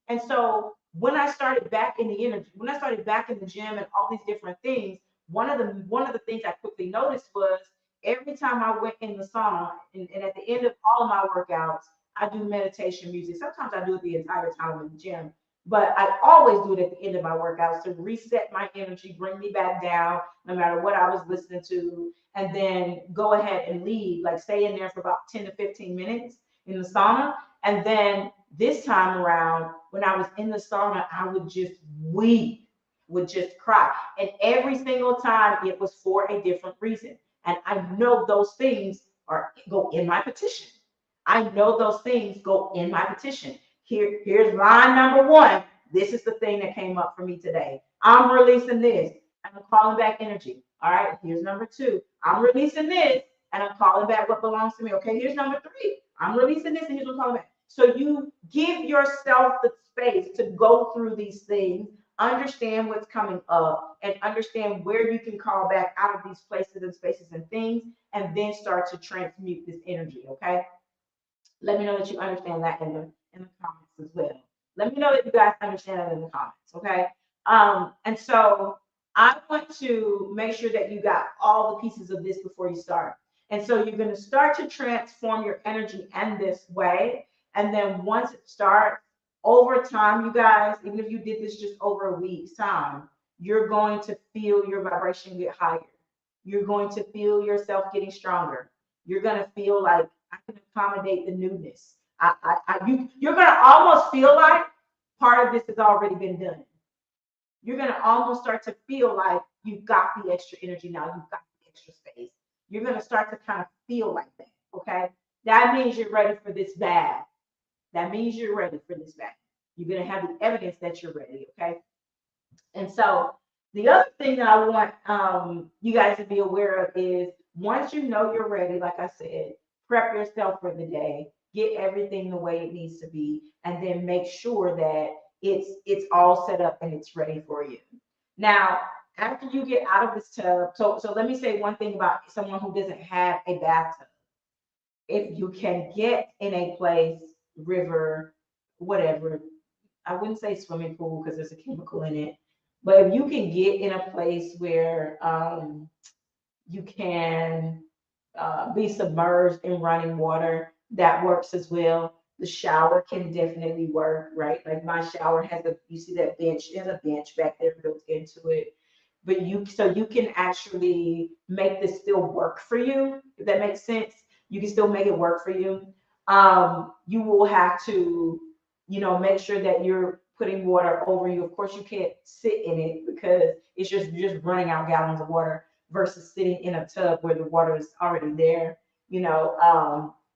And so when I started back in the energy, when I started back in the gym and all these different things, one of the things I quickly noticed was every time I went in the sauna and at the end of all of my workouts, I do meditation music. Sometimes I do it the entire time in the gym, but I always do it at the end of my workouts to reset my energy, bring me back down, no matter what I was listening to, and then go ahead and leave, like stay in there for about 10 to 15 minutes in the sauna. And then this time around, when I was in the sauna, I would just weep, would just cry. And every single time it was for a different reason. And I know those things go in my petition. I know those things go in my petition. Here's line number one. This is the thing that came up for me today. I'm releasing this and I'm calling back energy. All right, here's number two. I'm releasing this and I'm calling back what belongs to me. Okay, here's number three. I'm releasing this and here's what I'm calling back. So you give yourself the space to go through these things, understand what's coming up, and understand where you can call back out of these places and spaces and things, and then start to transmute this energy. Okay. Let me know that you understand that in the comments as well. Let me know that you guys understand that in the comments, okay? And so I want to make sure that you got all the pieces of this before you start. And so you're going to start to transform your energy in this way. And then once it starts, over time, you guys, even if you did this just over a week's time, you're going to feel your vibration get higher. You're going to feel yourself getting stronger. You're going to feel like I can accommodate the newness. You're going to almost feel like part of this has already been done. You're going to almost start to feel like you've got the extra energy now. You've got the extra space. You're going to start to kind of feel like that. Okay. That means you're ready for this bag. That means you're ready for this bag. You're going to have the evidence that you're ready. Okay. And so the other thing that I want you guys to be aware of is once you know you're ready, like I said, prep yourself for the day, get everything the way it needs to be, and then make sure that it's all set up and it's ready for you. Now, after you get out of this tub, so let me say one thing about someone who doesn't have a bathtub. If you can get in a place, river, whatever, I wouldn't say swimming pool because there's a chemical in it, but if you can get in a place where you can be submerged in running water, that works as well. The shower can definitely work, right? Like my shower has a, you see that bench, there's a bench back there built into it. But so you can actually make this still work for you, if that makes sense. You can still make it work for you. You will have to, make sure that you're putting water over you. Of course, you can't sit in it because it's just you're just running out gallons of water versus sitting in a tub where the water is already there.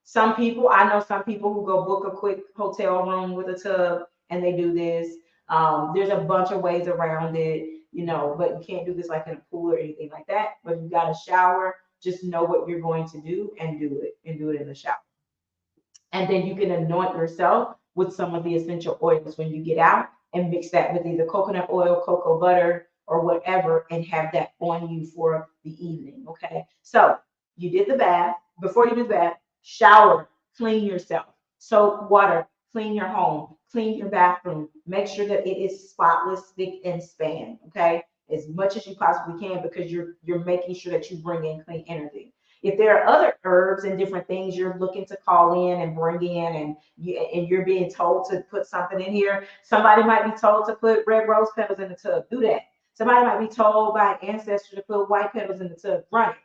Some people, I know some people who go book a quick hotel room with a tub and they do this. There's a bunch of ways around it, but you can't do this like in a pool or anything like that. But if you got a shower, just know what you're going to do and do it in the shower. And then you can anoint yourself with some of the essential oils when you get out and mix that with either coconut oil, cocoa butter, or whatever, and have that on you for the evening. Okay. So you did the bath. Before you do that, shower, clean yourself, soap, water, clean your home, clean your bathroom. Make sure that it is spotless, spick, and span. Okay. As much as you possibly can, because you're making sure that you bring in clean energy. If there are other herbs and different things you're looking to call in and bring in, and you're being told to put something in here, somebody might be told to put red rose petals in the tub. Do that. Somebody might be told by an ancestor to put white petals in the tub. Run it.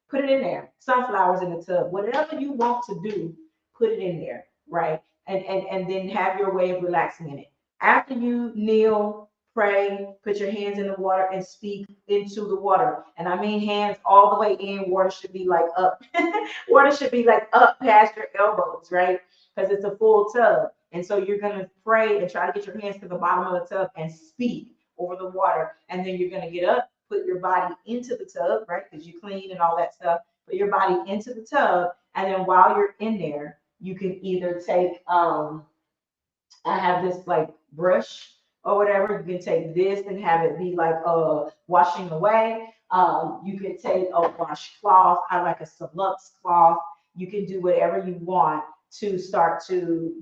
Put it in there. Sunflowers in the tub. Whatever you want to do, put it in there, right? And then have your way of relaxing in it. After you kneel, pray, put your hands in the water and speak into the water. And I mean hands all the way in. Water should be like up. Water should be like up past your elbows, right? Because it's a full tub. And so you're going to pray and try to get your hands to the bottom of the tub and speak over the water. And then you're going to get up, put your body into the tub, right? Because you clean and all that stuff. Put your body into the tub. And then while you're in there, you can either take, I have this like brush or whatever. You can take this and have it be like washing away. You can take a washcloth. I like a Lux cloth. You can do whatever you want to start to,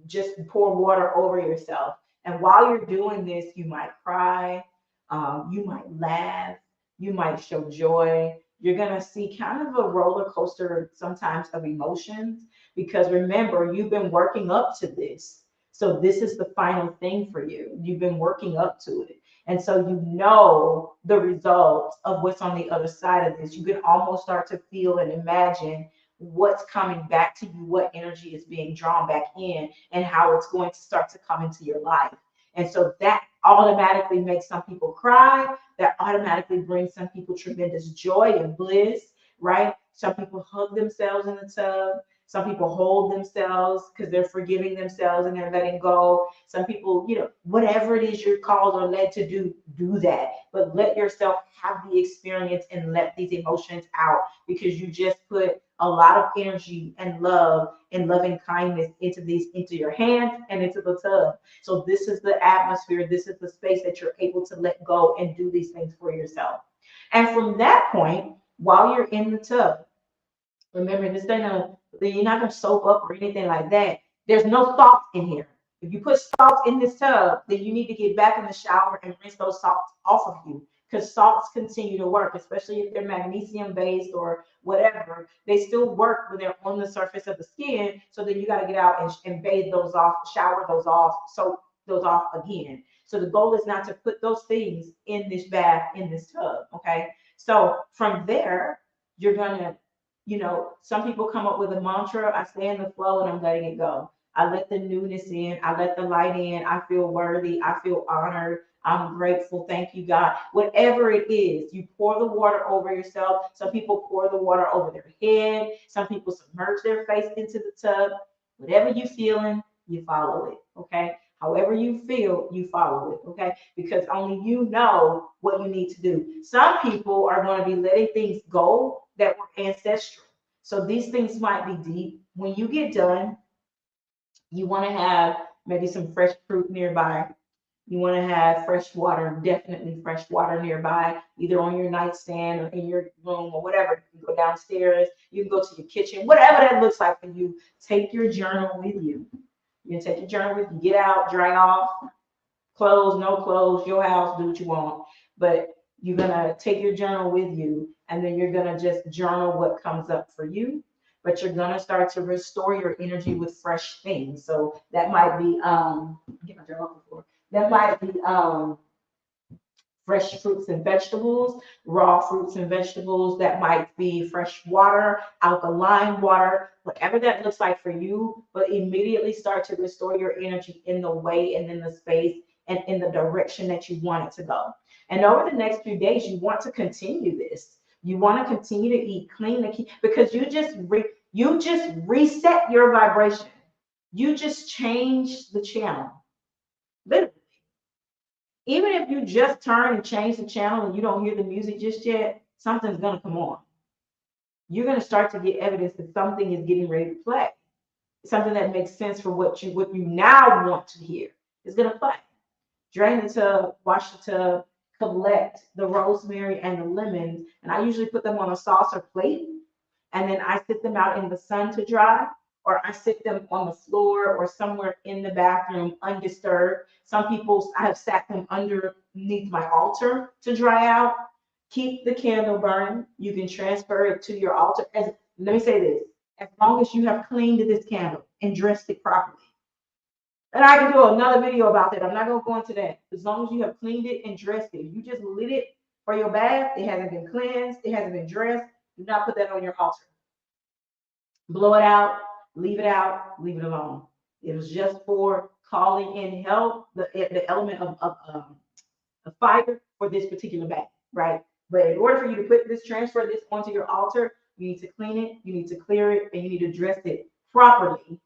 just pour water over yourself. And while you're doing this, you might cry, you might laugh, you might show joy. You're gonna see kind of a roller coaster sometimes of emotions because remember, you've been working up to this. So this is the final thing for you. You've been working up to it. And so you know the results of what's on the other side of this. You can almost start to feel and imagine what's coming back to you, what energy is being drawn back in, and how it's going to start to come into your life. And so that automatically makes some people cry. That automatically brings some people tremendous joy and bliss, right? Some people hug themselves in the tub. Some people hold themselves because they're forgiving themselves and they're letting go. Some people, whatever it is you're called or led to do, do that. But let yourself have the experience and let these emotions out because you just put a lot of energy and love and loving kindness into your hands and into the tub. So this is the atmosphere. This is the space that you're able to let go and do these things for yourself. And from that point, while you're in the tub, remember, you're not gonna soap up or anything like that. There's no salt in here. If you put salt in this tub, then you need to get back in the shower and rinse those salts off of you because salts continue to work, especially if they're magnesium based or whatever. They still work when they're on the surface of the skin. So then you got to get out and bathe those off, shower those off, soak those off again. So the goal is not to put those things in this bath, in this tub. Okay. So from there, you're gonna some people come up with a mantra. I stay in the flow and I'm letting it go. I let the newness in. I let the light in. I feel worthy. I feel honored. I'm grateful. Thank you, God. Whatever it is, you pour the water over yourself. Some people pour the water over their head. Some people submerge their face into the tub. Whatever you feeling, you follow it. Okay. However you feel, you follow it. Okay. Because only you know what you need to do. Some people are going to be letting things go that were ancestral. So these things might be deep. When you get done, you want to have maybe some fresh fruit nearby. You want to have fresh water, definitely fresh water nearby, either on your nightstand or in your room or whatever. You can go downstairs, you can go to your kitchen, whatever that looks like for you. Take your journal with you. You can take your journal with you, get out, dry off, clothes, no clothes, your house, do what you want. But you're going to take your journal with you and then you're going to just journal what comes up for you. but you're gonna start to restore your energy with fresh things. So that might be get my job off the floor. That might be fresh fruits and vegetables, raw fruits and vegetables. That might be fresh water, alkaline water, whatever that looks like for you. But immediately start to restore your energy in the way and in the space and in the direction that you want it to go. And over the next few days, you want to continue this. You want to continue to eat clean because you just reset your vibration. You just change the channel. Literally. Even if you just turn and change the channel and you don't hear the music just yet, something's going to come on. You're going to start to get evidence that something is getting ready to play. Something that makes sense for what you now want to hear is going to play. Drain the tub, wash the tub, collect the rosemary and the lemons, and I usually put them on a saucer plate, and then I sit them out in the sun to dry, or I sit them on the floor or somewhere in the bathroom undisturbed. Some people, I have sat them underneath my altar to dry out. Keep the candle burning. You can transfer it to your altar. Let me say this, as long as you have cleaned this candle and dressed it properly. And I can do another video about that. I'm not going to go into that. As long as you have cleaned it and dressed it. You just lit it for your bath. It hasn't been cleansed. It hasn't been dressed. Do not put that on your altar. Blow it out. Leave it out. Leave it alone. It was just for calling in help, the element of fire for this particular bath, right? But in order for you to transfer this onto your altar, you need to clean it, you need to clear it, and you need to dress it properly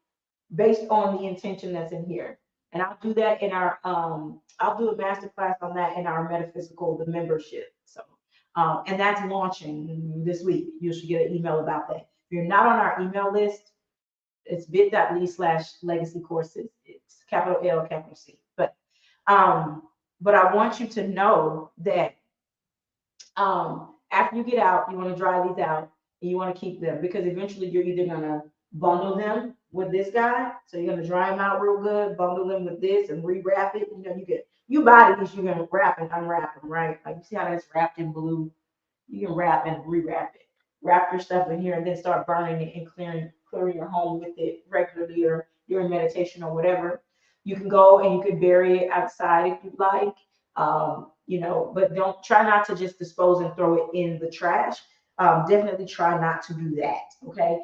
based on the intention that's in here. And I'll do that in our I'll do a master class on that in our metaphysical, the membership. So and that's launching this week. You should get an email about that. If you're not on our email list, it's bit.ly/legacy courses. It's capital L, capital C. But I want you to know that after you get out, you want to dry these out and you want to keep them, because eventually you're either gonna bundle them with this guy. So you're gonna dry them out real good, bundle them with this, and rewrap it. You know, you buy these, you're gonna wrap and unwrap them, right? Like you see how that's wrapped in blue. You can wrap and rewrap it. Wrap your stuff in here and then start burning it and clearing your home with it regularly, or during meditation or whatever. You can go and you can bury it outside if you'd like. You know, but don't try not to just dispose and throw it in the trash. Definitely try not to do that. Okay.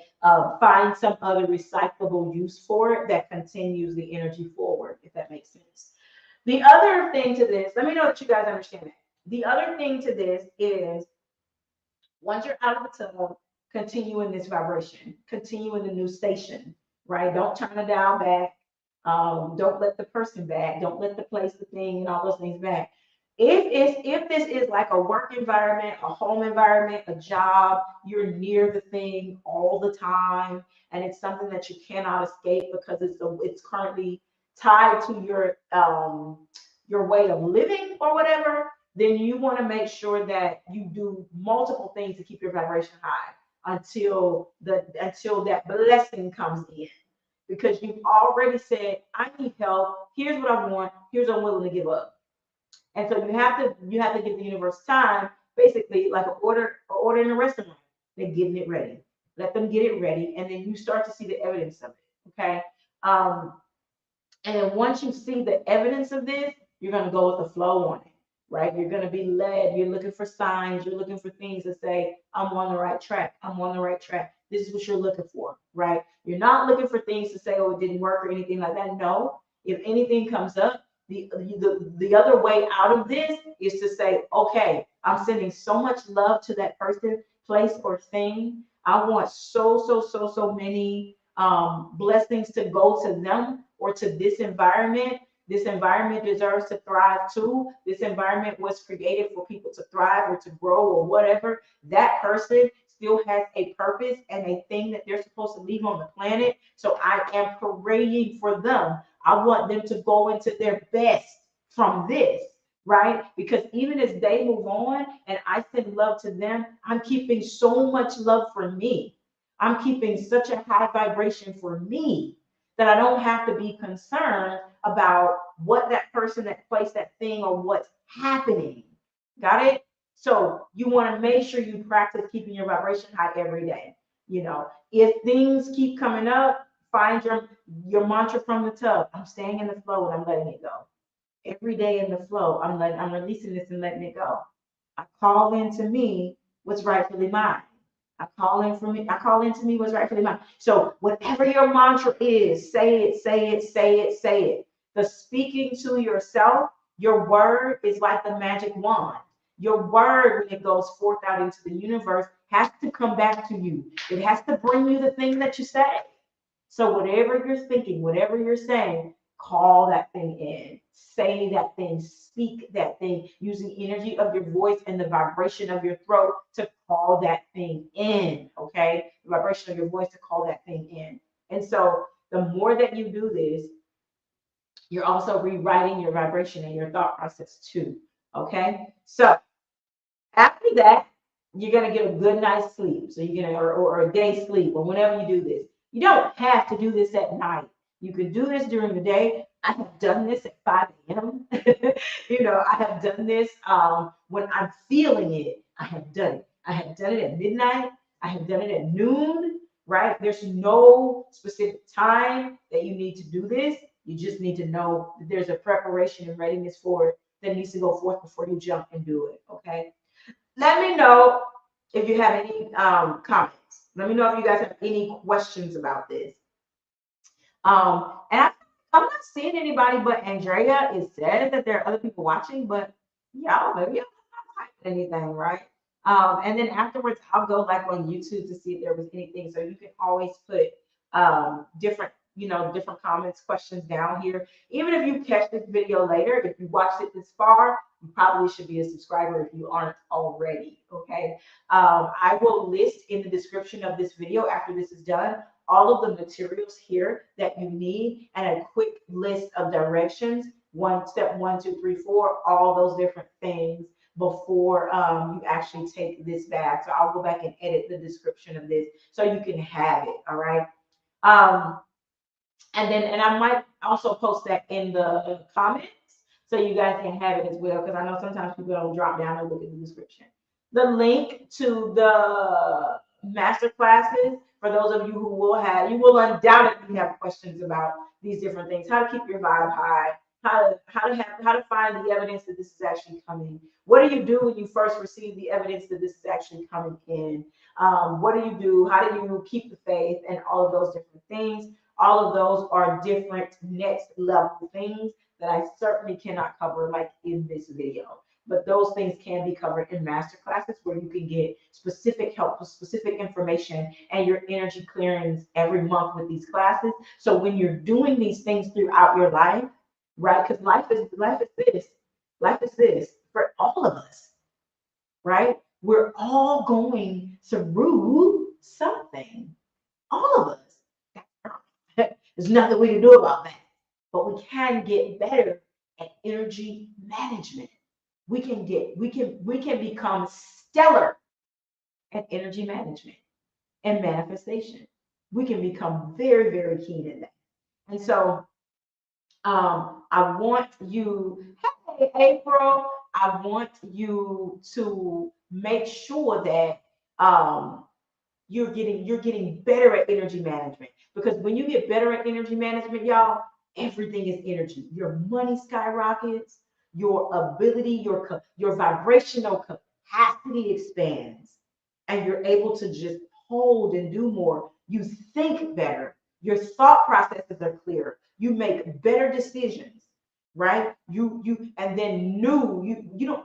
Find some other recyclable use for it that continues the energy forward, if that makes sense. The other thing to this, let me know that you guys understand that. The other thing to this is, once you're out of the tub, continue in this vibration, continue in the new station, right? Don't turn the dial back. Don't let the person back. Don't let the place, the thing, and all those things back. If this is like a work environment, a home environment, a job, you're near the thing all the time, and it's something that you cannot escape because it's currently tied to your way of living or whatever, then you want to make sure that you do multiple things to keep your vibration high until that blessing comes in. Because you've already said, I need help. Here's what I want. Here's what I'm willing to give up. And so you have to give the universe time, basically like an order in a restaurant. They're getting it ready. Let them get it ready, and then you start to see the evidence of it. Okay. And then once you see the evidence of this, you're going to go with the flow on it, right? You're going to be led. You're looking for signs. You're looking for things that say, I'm on the right track. I'm on the right track. This is what you're looking for, right? You're not looking for things to say, oh, it didn't work or anything like that. No. If anything comes up, the other way out of this is to say, okay, I'm sending so much love to that person, place, or thing. I want so many blessings to go to them or to this environment. This environment deserves to thrive too. This environment was created for people to thrive or to grow or whatever. That person still has a purpose and a thing that they're supposed to leave on the planet. So I am praying for them. I want them to go into their best from this, right? Because even as they move on and I send love to them, I'm keeping so much love for me. I'm keeping such a high vibration for me that I don't have to be concerned about what that person, that place, that thing, or what's happening. Got it? So you want to make sure you practice keeping your vibration high every day. You know, if things keep coming up, find your mantra from the tub. I'm staying in the flow and I'm letting it go. Every day in the flow, I'm releasing this and letting it go. I call into me what's rightfully mine. I call into me what's rightfully mine. So whatever your mantra is, say it, say it, say it, say it. The speaking to yourself, your word is like the magic wand. Your word, when it goes forth out into the universe, has to come back to you. It has to bring you the thing that you say. So whatever you're thinking, whatever you're saying, call that thing in. Say that thing, speak that thing, using the energy of your voice and the vibration of your throat to call that thing in. Okay, the vibration of your voice to call that thing in. And so the more that you do this, you're also rewriting your vibration and your thought process too. Okay, so after that, you're gonna get a good night's sleep. So you're gonna or a day's sleep or whenever you do this. You don't have to do this at night. You can do this during the day. I have done this at 5 a.m. I have done this when I'm feeling it. I have done it. I have done it at midnight. I have done it at noon, right? There's no specific time that you need to do this. You just need to know that there's a preparation and readiness for it that needs to go forth before you jump and do it. Okay. Let me know if you have any comments. Let me know if you guys have any questions about this. And I'm not seeing anybody but Andrea. It says that there are other people watching, but y'all, maybe y'all not typing anything, right? And then afterwards, I'll go like on YouTube to see if there was anything. So you can always put different comments, questions down here. Even if you catch this video later, if you watched it this far, you probably should be a subscriber if you aren't already. Okay. I will list in the description of this video after this is done all of the materials here that you need and a quick list of directions. Step 1, 2, 3, 4, all those different things before you actually take this back. So I'll go back and edit the description of this so you can have it. All right. And I might also post that in the comments so you guys can have it as well, because I know sometimes people don't drop down and look at the description. The link to the master classes for those of you who you will undoubtedly have questions about these different things: how to keep your vibe high, how to find the evidence that this is actually coming. What do you do when you first receive the evidence that this is actually coming in? What do you do? How do you keep the faith? And all of those different things. All of those are different next level things that I certainly cannot cover like in this video. But those things can be covered in master classes where you can get specific help with specific information and your energy clearings every month with these classes. So when you're doing these things throughout your life, right? Because life is this for all of us, right? We're all going through something, all of us. There's nothing we can do about that. But we can get better at energy management. We can become stellar at energy management and manifestation. We can become very, very keen in that. And so I want you, hey April, I want you to make sure that you're getting better at energy management, because when you get better at energy management, y'all, everything is energy. Your money skyrockets, your ability, your vibrational capacity expands, and you're able to just hold and do more. You think better. Your thought processes are clearer. You make better decisions, right? And then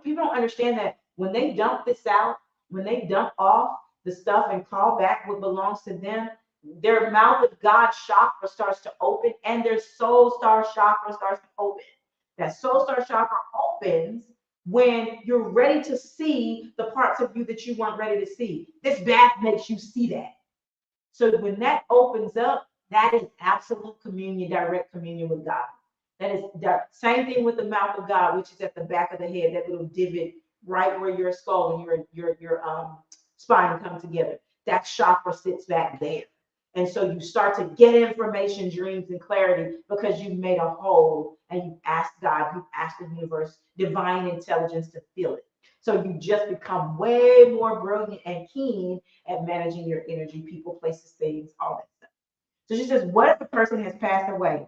people don't understand that when they dump this out, when they dump off the stuff and call back what belongs to them, their mouth of God chakra starts to open and their soul star chakra starts to open. That soul star chakra opens when you're ready to see the parts of you that you weren't ready to see. This bath makes you see that. So when that opens up, that is absolute communion, direct communion with God. That is the same thing with the mouth of God, which is at the back of the head, that little divot right where your skull and your spine come together. That chakra sits back there. And so you start to get information, dreams, and clarity because you've made a whole and you've asked God, you've asked the universe, divine intelligence to feel it. So you just become way more brilliant and keen at managing your energy, people, places, things, all that stuff. So she says, what if a person has passed away?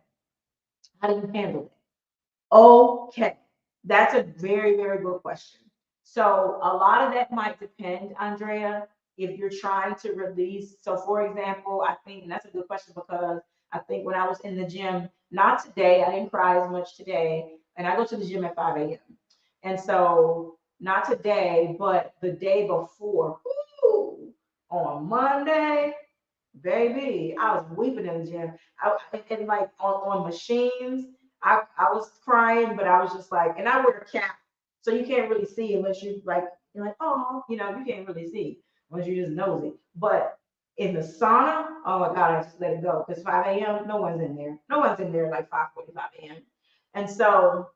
How do you handle it? Okay, that's a very, very good question. So a lot of that might depend, Andrea, if you're trying to release. So for example, I think, and that's a good question because I think when I was in the gym, not today, I didn't cry as much today, and I go to the gym at 5 a.m. And so not today, but the day before, whoo, on Monday, baby, I was weeping in the gym. And like on machines, I was crying, but I was just like, and I wear a cap, so you can't really see unless you like, you're like, oh, you can't really see unless you just nosy. But in the sauna, oh my God, I just let it go because 5 a.m. No one's in there. No one's in there like 5:45 a.m. And so,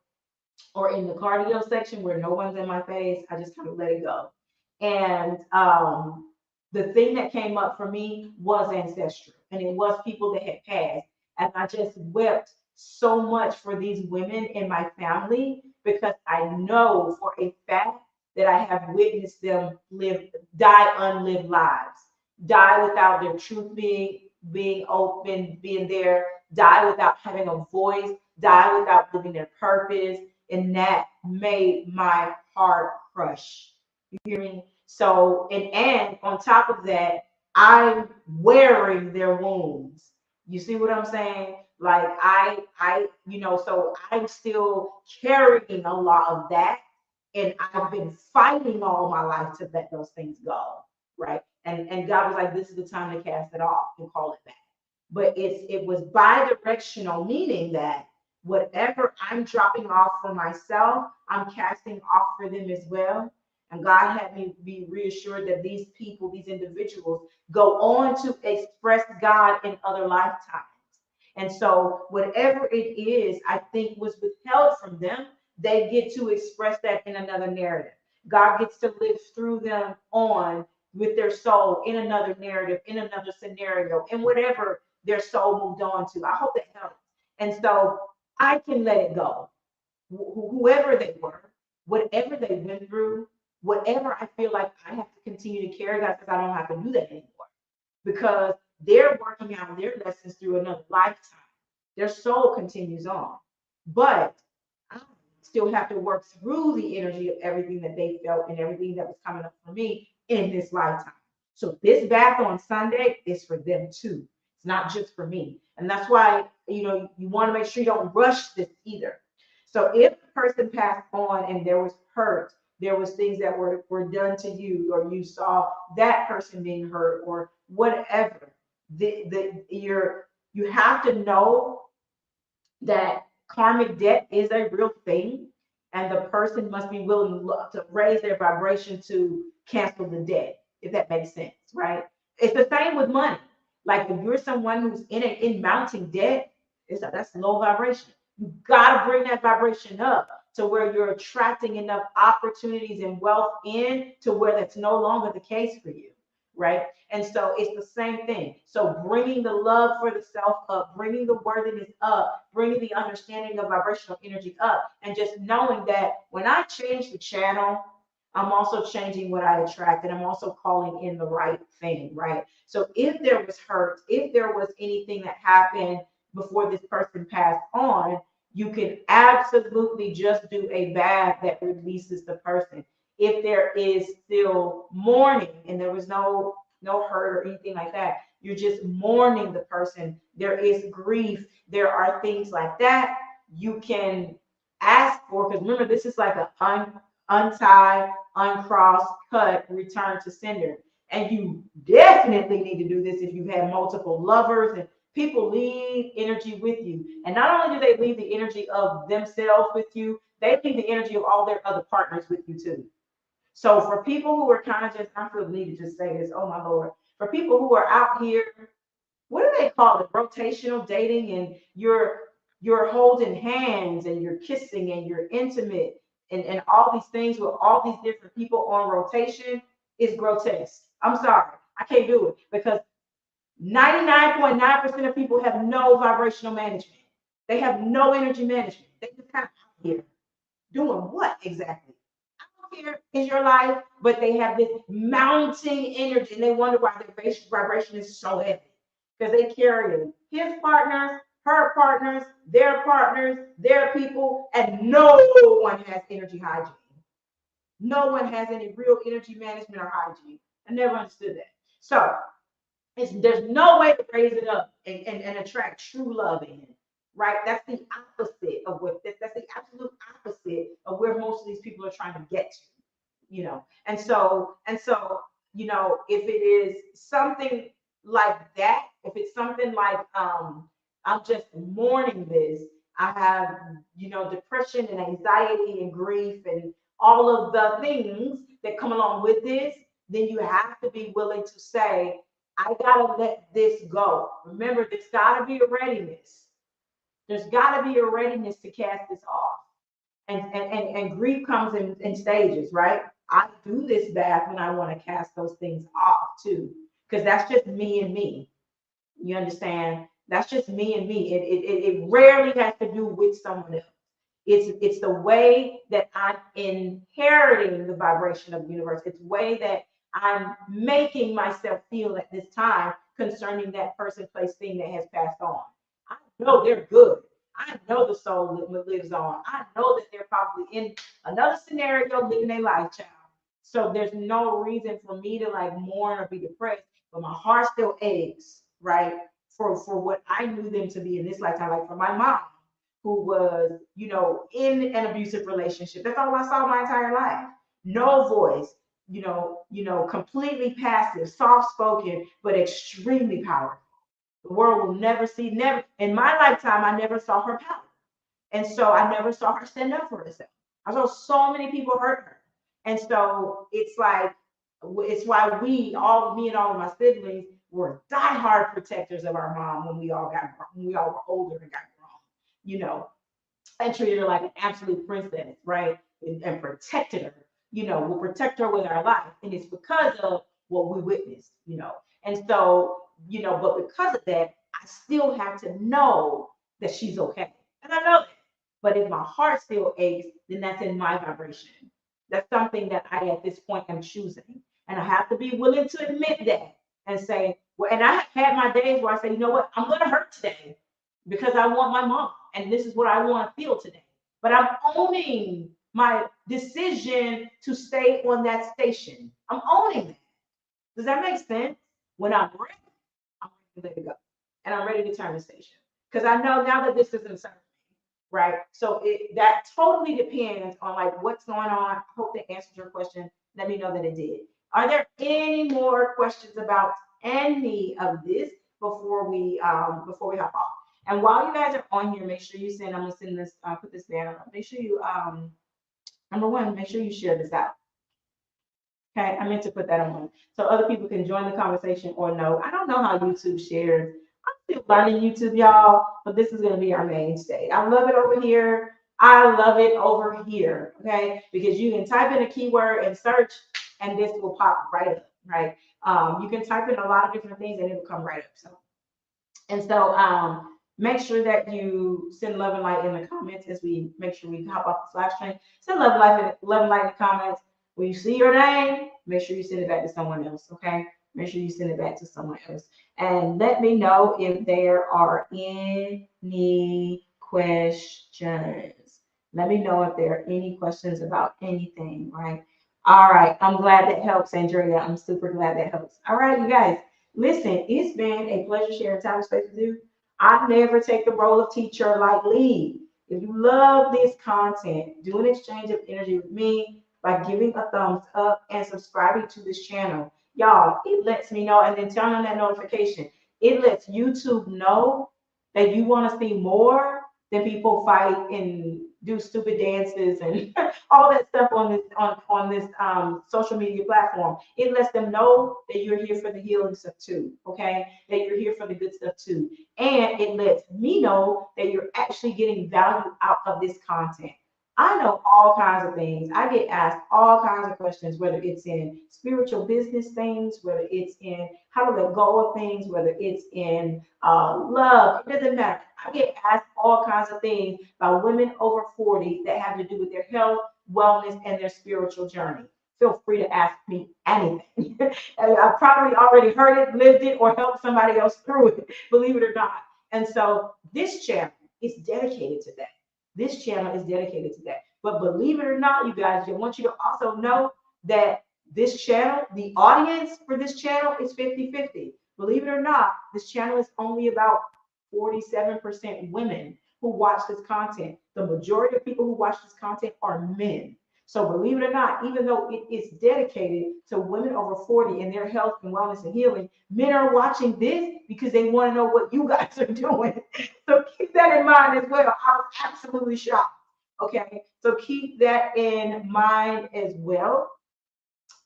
or in the cardio section where no one's in my face, I just kind of let it go. And the thing that came up for me was ancestral, and it was people that had passed. And I just wept so much for these women in my family because I know for a fact that I have witnessed them die unlived lives, die without their truth being open, being there, die without having a voice, die without living their purpose, and that made my heart crush. You hear me? So, and on top of that, I'm wearing their wounds. You see what I'm saying? Like so I'm still carrying a lot of that, and I've been fighting all my life to let those things go, right? And God was like, this is the time to cast it off and call it back. But it was bi-directional, meaning that whatever I'm dropping off for myself, I'm casting off for them as well. And God had me be reassured that these people, these individuals, go on to express God in other lifetimes. And so, whatever it is, I think was withheld from them, they get to express that in another narrative. God gets to live through them on with their soul in another narrative, in another scenario, in whatever their soul moved on to. I hope that helps. And so, I can let it go. Whoever they were, whatever they went through, whatever I feel like I have to continue to carry, God says I don't have to do that anymore because they're working out their lessons through another lifetime. Their soul continues on. But I still have to work through the energy of everything that they felt and everything that was coming up for me in this lifetime. So this bath on Sunday is for them too. It's not just for me. And that's why, you want to make sure you don't rush this either. So if the person passed on and there was hurt, there was things that were done to you, or you saw that person being hurt, or whatever, you have to know that karmic debt is a real thing, and the person must be willing to raise their vibration to cancel the debt, if that makes sense, right? It's the same with money. Like if you're someone who's in mounting debt, that's low vibration. You gotta bring that vibration up to where you're attracting enough opportunities and wealth in to where that's no longer the case for you, right? And so it's the same thing. So bringing the love for the self up, bringing the worthiness up, bringing the understanding of vibrational energy up, and just knowing that when I change the channel, I'm also changing what I attract, and I'm also calling in the right thing, right? So if there was hurt, if there was anything that happened before this person passed on, you can absolutely just do a bath that releases the person. If there is still mourning and there was no hurt or anything like that, you're just mourning the person. There is grief. There are things like that you can ask for, because remember, this is like an untie, uncross, cut, return to sender. And you definitely need to do this if you've had multiple lovers, and people leave energy with you. And not only do they leave the energy of themselves with you, they leave the energy of all their other partners with you too. So for people who are kind of just, I feel the need to just say this, oh my Lord, for people who are out here, what do they call it? Rotational dating, and you're holding hands and you're kissing and you're intimate, and all these things with all these different people on rotation is grotesque. I'm sorry. I can't do it because 99.9% of people have no vibrational management. They have no energy management. They just kind of out here doing what exactly? care is your life, but they have this mounting energy, and they wonder why their vibration is so heavy because they carry his partners, her partners, their people, and no one has energy hygiene. No one has any real energy management or hygiene. I never understood that. So there's no way to raise it up and attract true love in, right? That's the opposite of that's the absolute opposite of where most of these people are trying to get to, and so if it is something like that, if it's something like I'm just mourning this, I have depression and anxiety and grief and all of the things that come along with this, then you have to be willing to say, I gotta let this go. Remember, there's gotta be a readiness. There's gotta be a readiness to cast this off. And grief comes in stages, right? I do this bath when I want to cast those things off too, because that's just me and me. You understand? That's just me and me. It rarely has to do with someone else. It's the way that I'm inheriting the vibration of the universe. It's the way that I'm making myself feel at this time concerning that person, place, thing that has passed on. I know they're good. I know the soul lives on. I know that they're probably in another scenario living their life, child. So there's no reason for me to like mourn or be depressed, but my heart still aches, right? For what I knew them to be in this lifetime, like for my mom, who was, in an abusive relationship. That's all I saw my entire life. No voice, completely passive, soft spoken, but extremely powerful. The world will never see, never in my lifetime, I never saw her power. And so I never saw her stand up for herself. I saw so many people hurt her. And so it's like, it's why me and all of my siblings were diehard protectors of our mom when we all were older and got grown, and treated her like an absolute princess, right? And protected her, we'll protect her with our life. And it's because of what we witnessed. And so, but because of that, I still have to know that she's okay. And I know that. But if my heart still aches, then that's in my vibration. That's something that I, at this point, am choosing. And I have to be willing to admit that and say, well, and I have had my days where I say, you know what, I'm going to hurt today because I want my mom. And this is what I want to feel today. But I'm owning my decision to stay on that station. I'm owning that. Does that make sense? When I'm ready, I'm ready to let it go. And I'm ready to turn the station. Because I know now that this isn't serving me, right? So that totally depends on like what's going on. I hope that answered your question. Let me know that it did. Are there any more questions about any of this before we hop off? And while you guys are on here, make sure you send. I'm gonna send this. Put this banner up. Make sure you number one, make sure you share this out. Okay, I meant to put that on so other people can join the conversation or no. I don't know how YouTube shares. I'm still learning YouTube, y'all, but this is going to be our mainstay. I love it over here. I love it over here, okay? Because you can type in a keyword and search, and this will pop right up, right? You can type in a lot of different things, and it will come right up. So, make sure that you send love and light in the comments as we make sure we hop off the live stream. Send love and light in the comments. When you see your name, make sure you send it back to someone else, okay? Make sure you send it back to someone else. And let me know if there are any questions. Let me know if there are any questions about anything, right? All right. I'm glad that helps, Andrea. I'm super glad that helps. All right, you guys. Listen, it's been a pleasure sharing time and space with you. I never take the role of teacher lightly. If you love this content, do an exchange of energy with me by giving a thumbs up and subscribing to this channel. Y'all, it lets me know, and then turn on that notification. It lets YouTube know that you want to see more than people fight and do stupid dances and all that stuff on this social media platform. It lets them know that you're here for the healing stuff too, okay? That you're here for the good stuff too. And it lets me know that you're actually getting value out of this content. I know all kinds of things. I get asked all kinds of questions, whether it's in spiritual business things, whether it's in how to let go of things, whether it's in love. It doesn't matter. I get asked all kinds of things by women over 40 that have to do with their health, wellness and their spiritual journey. Feel free to ask me anything. I've probably already heard it, lived it, or helped somebody else through it, believe it or not. And so this channel is dedicated to that. This channel is dedicated to that. But believe it or not, you guys, I want you to also know that this channel, the audience for this channel is 50-50. Believe it or not, this channel is only about 47% women who watch this content. The majority of people who watch this content are men. So believe it or not, even though it is dedicated to women over 40 and their health and wellness and healing, men are watching this because they want to know what you guys are doing. So keep that in mind as well. I was absolutely shocked. Okay, so keep that in mind as well,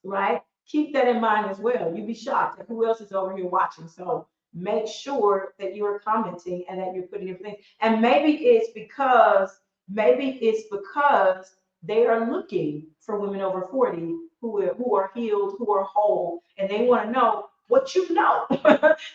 right? Keep that in mind as well. You'd be shocked at who else is over here watching. So make sure that you are commenting and that you're putting your things. And maybe it's because they are looking for women over 40 who are healed, who are whole, and they want to know what you know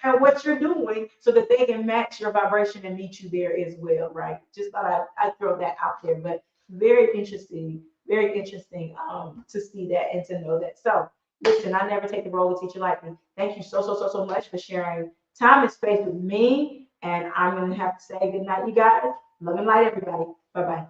and what you're doing so that they can match your vibration and meet you there as well, right? Just thought I'd throw that out there, but very interesting to see that and to know that. So listen, I never take the role of teacher lightly. Thank you so much for sharing time and space with me. And I'm going to have to say good night, you guys. Love and light, everybody. Bye-bye.